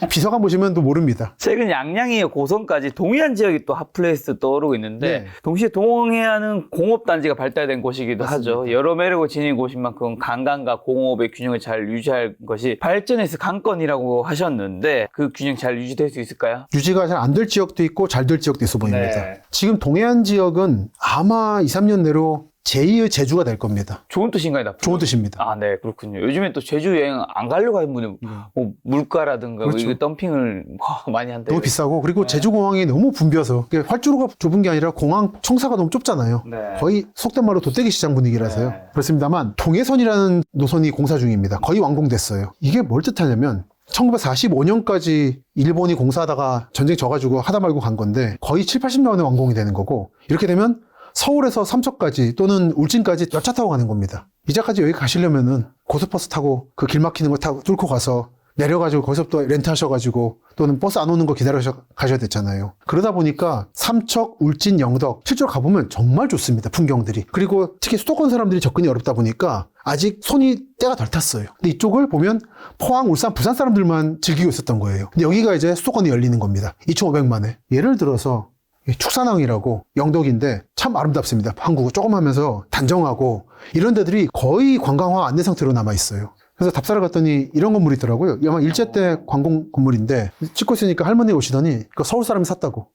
비서관 보시면 또 모릅니다. 최근 양양이 고성까지 동해안 지역이 또 핫플레이스 떠오르고 있는데 네. 동시에 동해안은 공업단지가 발달된 곳이기도 맞습니다. 하죠. 여러 매력을 지닌 곳인 만큼 관광과 공업의 균형을 잘 유지할 것이 발전에서 관건이라고 하셨는데 그 균형 잘 유지될 수 있을까요? 유지가 잘 안 될 지역도 있고 잘 될 지역도 있어 보입니다. 네. 지금 동해안 지역은 아마 2, 3년 내로 제2의 제주가 될 겁니다. 좋은 뜻인가요? 나쁜 좋은 뜻입니다. 네, 그렇군요. 요즘에 또 제주 여행 안 가려고 하는 분이 뭐 물가라든가 그렇죠. 뭐 이거 덤핑을 많이 한대요. 너무 비싸고 그리고 네. 제주공항이 너무 붐벼서 활주로가 좁은 게 아니라 공항 청사가 너무 좁잖아요. 네. 거의 속된 말로 도떼기 시장 분위기라서요. 네. 그렇습니다만 동해선이라는 노선이 공사 중입니다. 거의 완공됐어요. 이게 뭘 뜻하냐면 1945년까지 일본이 공사하다가 전쟁 져가지고 하다 말고 간 건데 거의 7, 80년 만에 완공이 되는 거고 이렇게 되면 서울에서 삼척까지 또는 울진까지 열차 타고 가는 겁니다. 이제까지 여기 가시려면은 고속버스 타고 그 길 막히는 거 타고 뚫고 가서 내려가지고 거기서부터 렌트하셔가지고 또는 버스 안 오는 거 기다려서 가셔야 됐잖아요. 그러다 보니까 삼척, 울진, 영덕 실제로 가보면 정말 좋습니다. 풍경들이. 그리고 특히 수도권 사람들이 접근이 어렵다 보니까 아직 손이 때가 덜 탔어요. 근데 이쪽을 보면 포항, 울산, 부산 사람들만 즐기고 있었던 거예요. 근데 여기가 이제 수도권이 열리는 겁니다. 2,500만에. 예를 들어서 축산항이라고 영덕인데 참 아름답습니다. 한국은 조금 하면서 단정하고 이런 데들이 거의 관광화 안내 상태로 남아있어요. 그래서 답사를 갔더니 이런 건물이 있더라고요. 아마 일제 때 관공 건물인데 찍고 있으니까 할머니 오시더니 그거 서울 사람이 샀다고.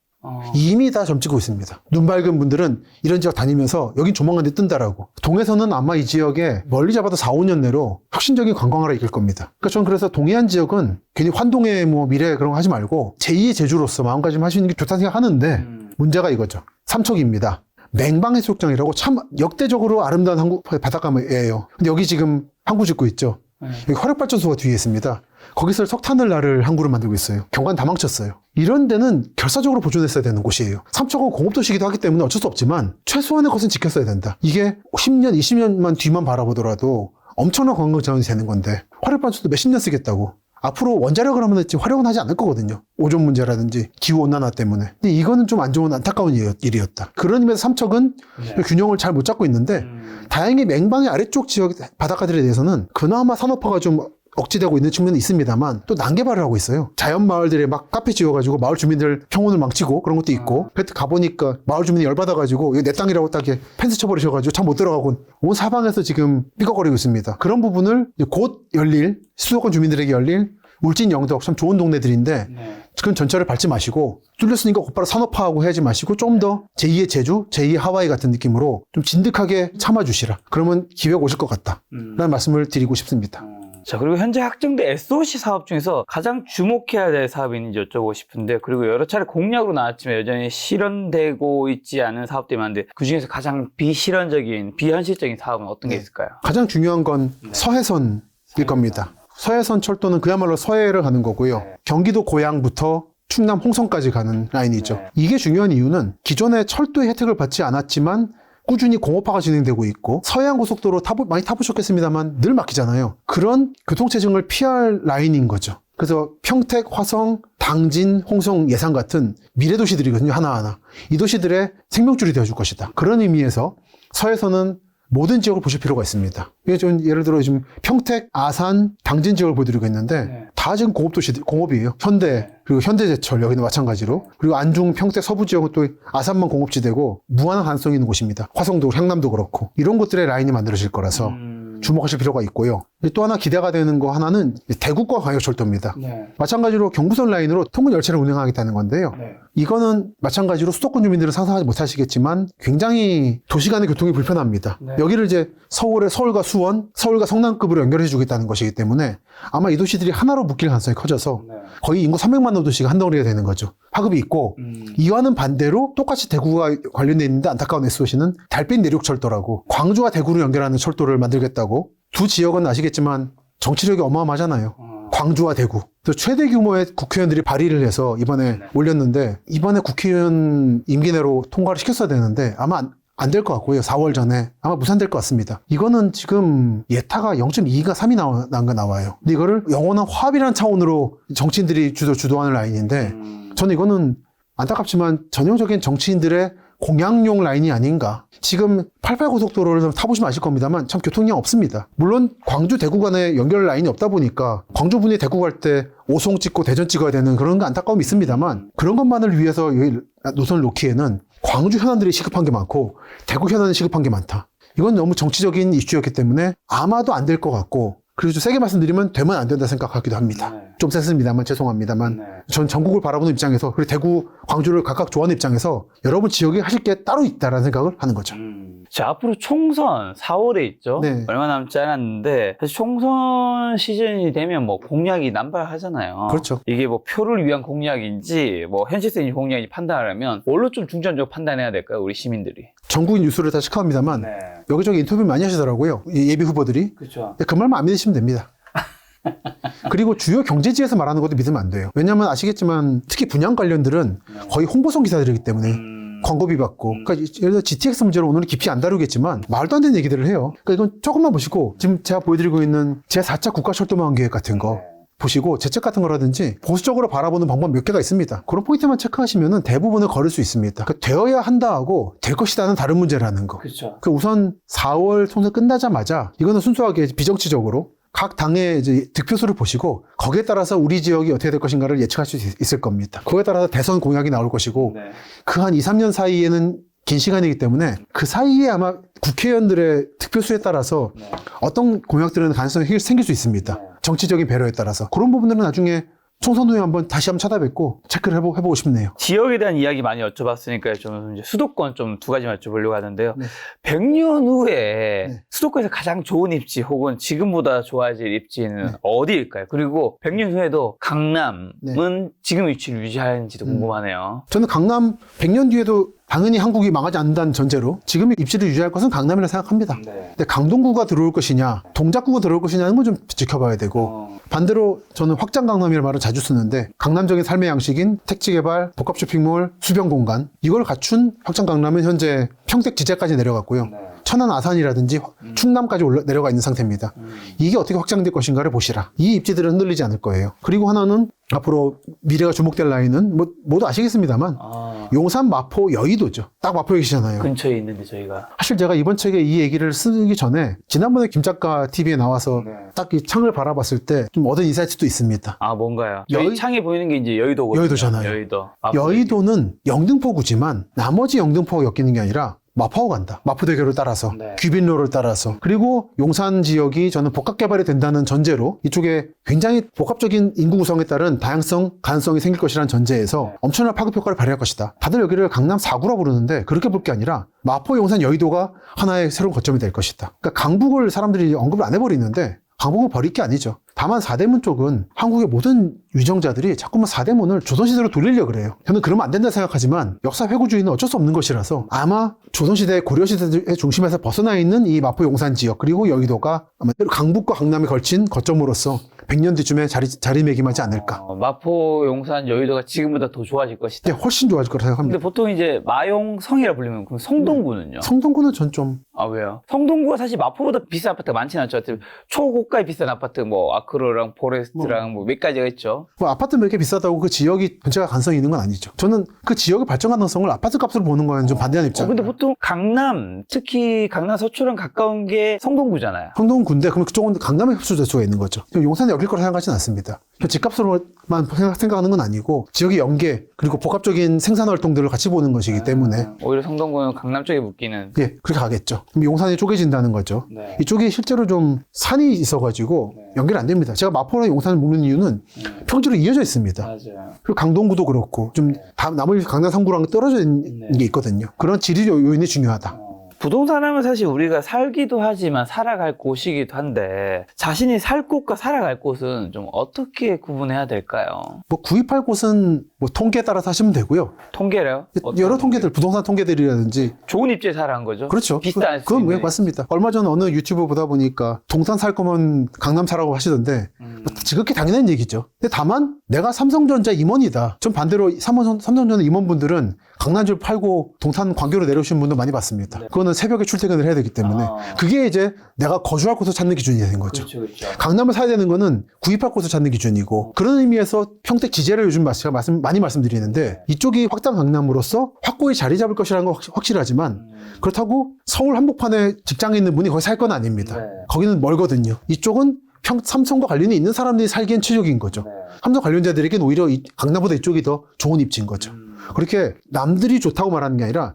이미 다 점찍고 있습니다. 눈 밝은 분들은 이런 지역 다니면서 여긴 조만간 데 뜬다라고. 동해선은 아마 이 지역에 멀리 잡아도 4, 5년 내로 혁신적인 관광화를 이끌 겁니다. 그러니까 저는 그래서 동해안 지역은 괜히 환동의 뭐 미래 그런 거 하지 말고 제2의 제주로서 마음가짐 하시는 게 좋다는 생각하는데 문제가 이거죠. 삼척입니다. 맹방해수욕장이라고 참 역대적으로 아름다운 한국 바닷가예요. 근데 여기 지금 항구 짓고 있죠. 여기 화력발전소가 뒤에 있습니다. 거기서 석탄을 나를 항구를 만들고 있어요. 경관 다 망쳤어요. 이런 데는 결사적으로 보존했어야 되는 곳이에요. 삼척은 공업도시이기도 하기 때문에 어쩔 수 없지만 최소한의 것은 지켰어야 된다. 이게 10년, 20년만 뒤만 바라보더라도 엄청난 관광자원이 되는 건데 화력발전소 몇십 년 쓰겠다고. 앞으로 원자력을 하면 했지 화력은 하지 않을 거거든요. 오존 문제라든지 기후온난화 때문에. 근데 이거는 좀 안 좋은 안타까운 일이었다. 그런 의미에서 삼척은 균형을 잘 못 잡고 있는데 다행히 맹방의 아래쪽 지역 바닷가들에 대해서는 그나마 산업화가 좀 억제되고 있는 측면이 있습니다만 또 난개발을 하고 있어요. 자연 마을들에 막 카페 지어가지고 마을 주민들 평온을 망치고 그런 것도 있고 그때 가보니까 마을 주민이 열받아가지고 이거 내 땅이라고 딱 이렇게 펜스 쳐버리셔가지고 참 못 들어가고 온 사방에서 지금 삐걱거리고 있습니다. 그런 부분을 곧 열릴 수도권 주민들에게 열릴 울진 영덕 참 좋은 동네들인데 그건 전철을 밟지 마시고 뚫렸으니까 곧바로 산업화하고 해야지 마시고 좀 더 제2의 제주, 제2의 하와이 같은 느낌으로 좀 진득하게 참아주시라. 그러면 기회가 오실 것 같다. 라는 말씀을 드리고 싶습니다. 자, 그리고 현재 확정된 SOC 사업 중에서 가장 주목해야 될 사업이 있는지 여쭤보고 싶은데, 그리고 여러 차례 공약으로 나왔지만 여전히 실현되고 있지 않은 사업들이 많은데 그 중에서 가장 비실현적인, 비현실적인 사업은 어떤 게 있을까요? 가장 중요한 건 서해선일 겁니다. 서해선 철도는 그야말로 서해를 가는 거고요. 경기도 고양부터 충남 홍성까지 가는 라인이죠. 이게 중요한 이유는 기존에 철도의 혜택을 받지 않았지만 꾸준히 공업화가 진행되고 있고 서해안 고속도로 많이 타보셨겠습니다만 늘 막히잖아요. 그런 교통체증을 피할 라인인 거죠. 그래서 평택, 화성, 당진, 홍성, 예산 같은 미래도시들이거든요. 하나하나. 이 도시들의 생명줄이 되어줄 것이다. 그런 의미에서 서해선은 모든 지역을 보실 필요가 있습니다. 이게 좀 예를 들어 지금 평택, 아산, 당진 지역을 보여드리고 있는데 다 지금 공업도시들, 공업이에요. 현대, 그리고 현대제철 여기는 마찬가지로. 그리고 안중, 평택, 서부 지역은 또 아산만 공업지대고 무한한 가능성이 있는 곳입니다. 화성도, 향남도 그렇고. 이런 곳들의 라인이 만들어질 거라서 주목하실 필요가 있고요. 또 하나 기대가 되는 거 하나는 대구과 광역철도입니다. 네. 마찬가지로 경부선 라인으로 통근 열차를 운행하겠다는 건데요. 네. 이거는 마찬가지로 수도권 주민들은 상상하지 못하시겠지만 굉장히 도시 간의 교통이 불편합니다. 네. 여기를 이제 서울과 수원, 서울과 성남급으로 연결해 주겠다는 것이기 때문에 아마 이 도시들이 하나로 묶일 가능성이 커져서 네. 거의 인구 300만 호 도시가 한 덩어리가 되는 거죠. 파급이 있고 이와는 반대로 똑같이 대구가 관련돼 있는데 안타까운 SOC는 달빛 내륙철도라고 광주와 대구를 연결하는 철도를 만들겠다고 두 지역은 아시겠지만 정치력이 어마어마하잖아요. 광주와 대구. 또 최대 규모의 국회의원들이 발의를 해서 이번에 올렸는데 이번에 국회의원 임기 내로 통과를 시켰어야 되는데 아마 안 될 것 같고요. 4월 전에 아마 무산될 것 같습니다. 이거는 지금 예타가 0.2가 3이 나와요. 근데 이거를 영원한 화합이라는 차원으로 정치인들이 주도하는 라인인데 저는 이거는 안타깝지만 전형적인 정치인들의 공약용 라인이 아닌가. 지금 88고속도로를 타보시면 아실 겁니다만 참 교통량 없습니다. 물론 광주 대구 간에 연결 라인이 없다 보니까 광주분이 대구 갈 때 오송 찍고 대전 찍어야 되는 그런 거 안타까움이 있습니다만 그런 것만을 위해서 여기 노선을 놓기에는 광주 현안들이 시급한 게 많고 대구 현안이 시급한 게 많다. 이건 너무 정치적인 이슈였기 때문에 아마도 안 될 것 같고 그리고 좀 세게 말씀드리면 되면 안 된다 생각하기도 합니다. 네. 좀 셌습니다만 죄송합니다만 전 전국을 바라보는 입장에서 그리고 대구, 광주를 각각 좋아하는 입장에서 여러분 지역에 하실 게 따로 있다라는 생각을 하는 거죠. 자, 앞으로 총선 4월에 있죠. 네. 얼마 남지 않았는데 사실 총선 시즌이 되면 뭐 공약이 남발하잖아요. 그렇죠. 이게 뭐 표를 위한 공약인지 뭐 현실성인 공약인지 판단하려면 뭘로 좀 중점적으로 판단해야 될까요, 우리 시민들이? 전국인 뉴스를 다 체크합니다만 여기저기 인터뷰 많이 하시더라고요. 예비 후보들이. 그렇죠. 그 말만 안 믿으시면 됩니다. 그리고 주요 경제지에서 말하는 것도 믿으면 안 돼요. 왜냐하면 아시겠지만 특히 분양 관련들은 거의 홍보성 기사들이기 때문에 광고비 받고. 그러니까 예를 들어 GTX 문제를 오늘은 깊이 안 다루겠지만 말도 안 되는 얘기들을 해요. 그러니까 이건 조금만 보시고 지금 제가 보여드리고 있는 제4차 국가철도망원 계획 같은 거 보시고 제책 같은 거라든지 보수적으로 바라보는 방법 몇 개가 있습니다. 그런 포인트만 체크하시면 대부분을 걸을 수 있습니다. 그러니까 되어야 한다 하고 될 것이다는 다른 문제라는 거. 그렇죠. 그 우선 4월 총선 끝나자마자 이거는 순수하게 비정치적으로 각 당의 이제 득표수를 보시고 거기에 따라서 우리 지역이 어떻게 될 것인가를 예측할 수 있을 겁니다. 거기에 따라서 대선 공약이 나올 것이고 그 한 2, 3년 사이에는 긴 시간이기 때문에 그 사이에 아마 국회의원들의 득표수에 따라서 어떤 공약들은 가능성이 생길 수 있습니다. 정치적인 배려에 따라서. 그런 부분들은 나중에 총선 후에 다시 한번 찾아뵙고 체크를 해보고 싶네요. 지역에 대한 이야기 많이 여쭤봤으니까 좀 이제 수도권 좀 두 가지만 여쭤보려고 하는데요. 100년 후에 수도권에서 가장 좋은 입지 혹은 지금보다 좋아질 입지는 어디일까요? 그리고 100년 후에도 강남은 지금 위치를 유지하는지도 궁금하네요. 저는 강남 100년 뒤에도 당연히 한국이 망하지 않는다는 전제로 지금의 입지를 유지할 것은 강남이라고 생각합니다. 근데 강동구가 들어올 것이냐, 동작구가 들어올 것이냐는 건 좀 지켜봐야 되고 반대로 저는 확장 강남이라는 말을 자주 쓰는데 강남적인 삶의 양식인 택지 개발, 복합 쇼핑몰, 수변 공간 이걸 갖춘 확장 강남은 현재 평택 지자까지 내려갔고요. 천안 아산이라든지 충남까지 내려가 있는 상태입니다. 이게 어떻게 확장될 것인가를 보시라. 이 입지들은 흔들리지 않을 거예요. 그리고 하나는 앞으로 미래가 주목될 라인은 모두 아시겠습니다만 용산, 마포, 여의도죠. 딱 마포에 계시잖아요. 근처에 있는데 저희가. 사실 제가 이번 책에 이 얘기를 쓰기 전에 지난번에 김 작가 TV에 나와서 딱 이 창을 바라봤을 때 좀 얻은 인사이트도 있습니다. 아, 뭔가요? 여기 창에 보이는 게 이제 여의도거든요. 여의도잖아요. 여의도. 여의도는 영등포구지만 나머지 영등포가 엮이는 게 아니라 마포하고 간다. 마포대교를 따라서, 귀빈로를 따라서. 그리고 용산 지역이 저는 복합 개발이 된다는 전제로 이쪽에 굉장히 복합적인 인구 구성에 따른 다양성, 가능성이 생길 것이라는 전제에서 엄청난 파급 효과를 발휘할 것이다. 다들 여기를 강남 4구라고 부르는데 그렇게 볼 게 아니라 마포, 용산, 여의도가 하나의 새로운 거점이 될 것이다. 그러니까 강북을 사람들이 언급을 안 해버리는데 강북을 버릴 게 아니죠. 다만 4대문 쪽은 한국의 모든 위정자들이 자꾸만 4대문을 조선시대로 돌리려고 그래요. 저는 그러면 안 된다 생각하지만 역사 회고주의는 어쩔 수 없는 것이라서 아마 조선시대, 고려시대의 중심에서 벗어나 있는 이 마포 용산 지역 그리고 여의도가 아마 강북과 강남에 걸친 거점으로서 100년 뒤쯤에 자리매김하지 않을까. 마포, 용산, 여의도가 지금보다 더 좋아질 것이다. 네, 훨씬 좋아질 거라 생각합니다. 근데 보통 이제 마용성이라 불리면 그럼 성동구는요? 성동구는 전 좀 아, 왜요? 성동구가 사실 마포보다 비싼 아파트가 많지는 않죠. 초고가의 비싼 아파트, 뭐 아크로랑 포레스트랑 뭐 몇 가지가 있죠. 뭐 아파트 몇 개 비싸다고 그 지역이 전체가 가능성이 있는 건 아니죠. 저는 그 지역의 발전 가능성을 아파트 값으로 보는 거는 좀 반대하는 입장입니다. 근데 보통 강남, 특히 강남 서초랑 가까운 게 성동구잖아요. 성동구인데 그럼 그쪽은 강남에 흡수될 수가 있는 거죠. 용산에 바뀔 거라 생각하지는 않습니다. 집값으로만 생각하는 건 아니고 지역의 연계 그리고 복합적인 생산 활동들을 같이 보는 것이기 때문에 오히려 성동구는 강남 쪽에 묶이는. 예, 그렇게 가겠죠. 그럼 용산이 쪼개진다는 거죠. 네. 이쪽이 실제로 좀 산이 있어가지고 연결이 안 됩니다. 제가 마포랑 용산을 묶는 이유는 평지로 이어져 있습니다. 맞아요. 그리고 강동구도 그렇고 좀 나머지 강남 3구랑 떨어져 있는 게 있거든요. 그런 지리 요인이 중요하다. 부동산 하면 사실 우리가 살기도 하지만 살아갈 곳이기도 한데 자신이 살 곳과 살아갈 곳은 좀 어떻게 구분해야 될까요? 뭐 구입할 곳은 뭐 통계에 따라서 하시면 되고요. 통계래요? 여러 통계들, 부동산 통계들이라든지 좋은 입지에 살아간 거죠? 그렇죠. 비싼 수 그건 있는. 왜 맞습니다. 얼마 전 어느 유튜브 보다 보니까 동탄 살 거면 강남 사라고 하시던데 지극히 당연한 얘기죠. 근데 다만 내가 삼성전자 임원이다. 전 반대로 삼성전자 임원분들은 강남집 팔고 동탄 광교로 내려오시는 분도 많이 봤습니다. 그거는 새벽에 출퇴근을 해야 되기 때문에 그게 이제 내가 거주할 곳을 찾는 기준이 되는 거죠. 그렇죠. 강남을 사야 되는 거는 구입할 곳을 찾는 기준이고 그런 의미에서 평택 지제를 요즘 제가 많이 말씀드리는데 이쪽이 확장 강남으로서 확고히 자리 잡을 것이라는 건 확실하지만 그렇다고 서울 한복판에 직장에 있는 분이 거기 살 건 아닙니다. 거기는 멀거든요. 이쪽은 삼성과 관련이 있는 사람들이 살기엔 최적인 거죠. 삼성 관련자들에게는 오히려 강남보다 이쪽이 더 좋은 입지인 거죠. 그렇게 남들이 좋다고 말하는 게 아니라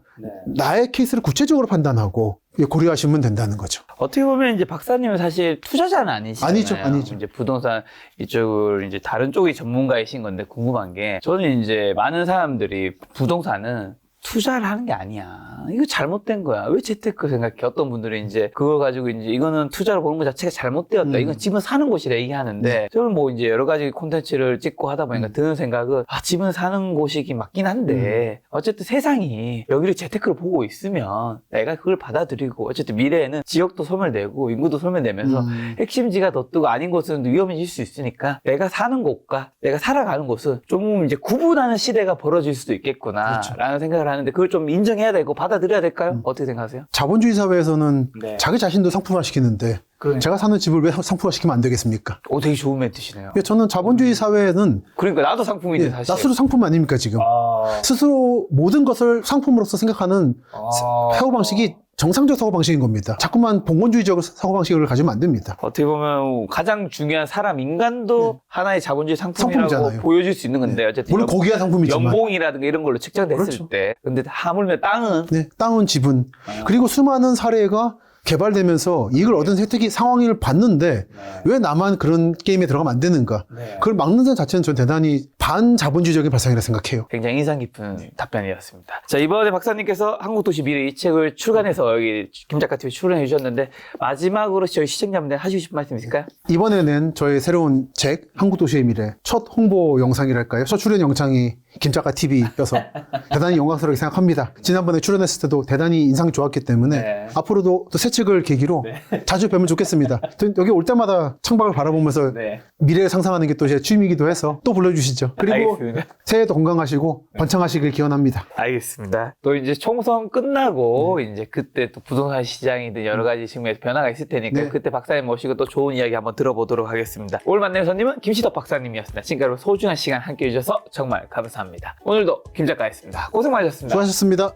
나의 케이스를 구체적으로 판단하고 고려하시면 된다는 거죠. 어떻게 보면 이제 박사님은 사실 투자자는 아니시잖아요. 아니죠. 이제 부동산 이쪽을 이제 다른 쪽이 전문가이신 건데 궁금한 게 저는 이제 많은 사람들이 부동산은 투자를 하는 게 아니야. 이거 잘못된 거야. 왜 재테크 생각해? 어떤 분들은 이제 그걸 가지고 이제 이거는 투자로 보는 것 자체가 잘못되었다. 이건 집은 사는 곳이라 얘기하는데 저는 뭐 이제 여러 가지 콘텐츠를 찍고 하다 보니까 드는 생각은 집은 사는 곳이긴 맞긴 한데 어쨌든 세상이 여기를 재테크로 보고 있으면 내가 그걸 받아들이고 어쨌든 미래에는 지역도 소멸되고 인구도 소멸되면서 핵심지가 더 뜨고 아닌 곳은 위험해질 수 있으니까 내가 사는 곳과 내가 살아가는 곳은 좀 이제 구분하는 시대가 벌어질 수도 있겠구나 라는 생각을 하는데 그걸 좀 인정해야 되고 받아들여야 될까요? 어떻게 생각하세요? 자본주의 사회에서는 네. 자기 자신도 상품화시키는데 제가 사는 집을 왜 상품화시키면 안 되겠습니까? 오, 되게 좋은 멘트시네요. 저는 자본주의 사회는 그러니까 나도 상품인데 사실. 나 스스로 상품 아닙니까 지금? 스스로 모든 것을 상품으로서 생각하는 사고방식이 정상적 사고방식인 겁니다. 자꾸만 봉건주의적 사고방식을 가지면 안 됩니다. 어떻게 보면 가장 중요한 사람 인간도 하나의 자본주의 상품이라고 상품이잖아요. 보여줄 수 있는 건데 어쨌든 물론 고귀한 상품이지만 연봉이라든가 이런 걸로 측정됐을 그렇죠. 때 근데 하물며 땅은 땅은 지분 그리고 수많은 사례가 개발되면서 이익을 얻은 혜택이 상황을 봤는데 왜 나만 그런 게임에 들어가면 안 되는가? 그걸 막는 것 자체는 전 대단히 반자본주의적인 발상이라 생각해요. 굉장히 인상 깊은 답변이었습니다. 자, 이번에 박사님께서 한국도시 미래 이 책을 출간해서 여기 김작가 TV 출연해 주셨는데 마지막으로 저희 시청자분들 하시고 싶은 말씀 있을까요? 이번에 낸 저의 새로운 책 한국도시의 미래 첫 홍보 영상이랄까요? 첫 출연 영상이 김작가 TV여서 대단히 영광스럽게 생각합니다. 지난번에 출연했을 때도 대단히 인상이 좋았기 때문에 앞으로도 또 새 책을 계기로 자주 뵈면 좋겠습니다. 여기 올 때마다 창밖을 바라보면서 미래를 상상하는 게 또 제 취미이기도 해서 또 불러주시죠. 그리고 알겠습니다. 새해도 건강하시고 번창하시길 기원합니다. 알겠습니다. 또 이제 총선 끝나고 이제 그때 또 부동산 시장이든 여러 가지 측면에서 변화가 있을 테니까 그때 박사님 모시고 또 좋은 이야기 한번 들어보도록 하겠습니다. 오늘 만난 손님은 김시덕 박사님이었습니다. 지금까지 소중한 시간 함께 해주셔서 정말 감사합니다. 오늘도 김 작가였습니다. 고생 많으셨습니다. 수고하셨습니다.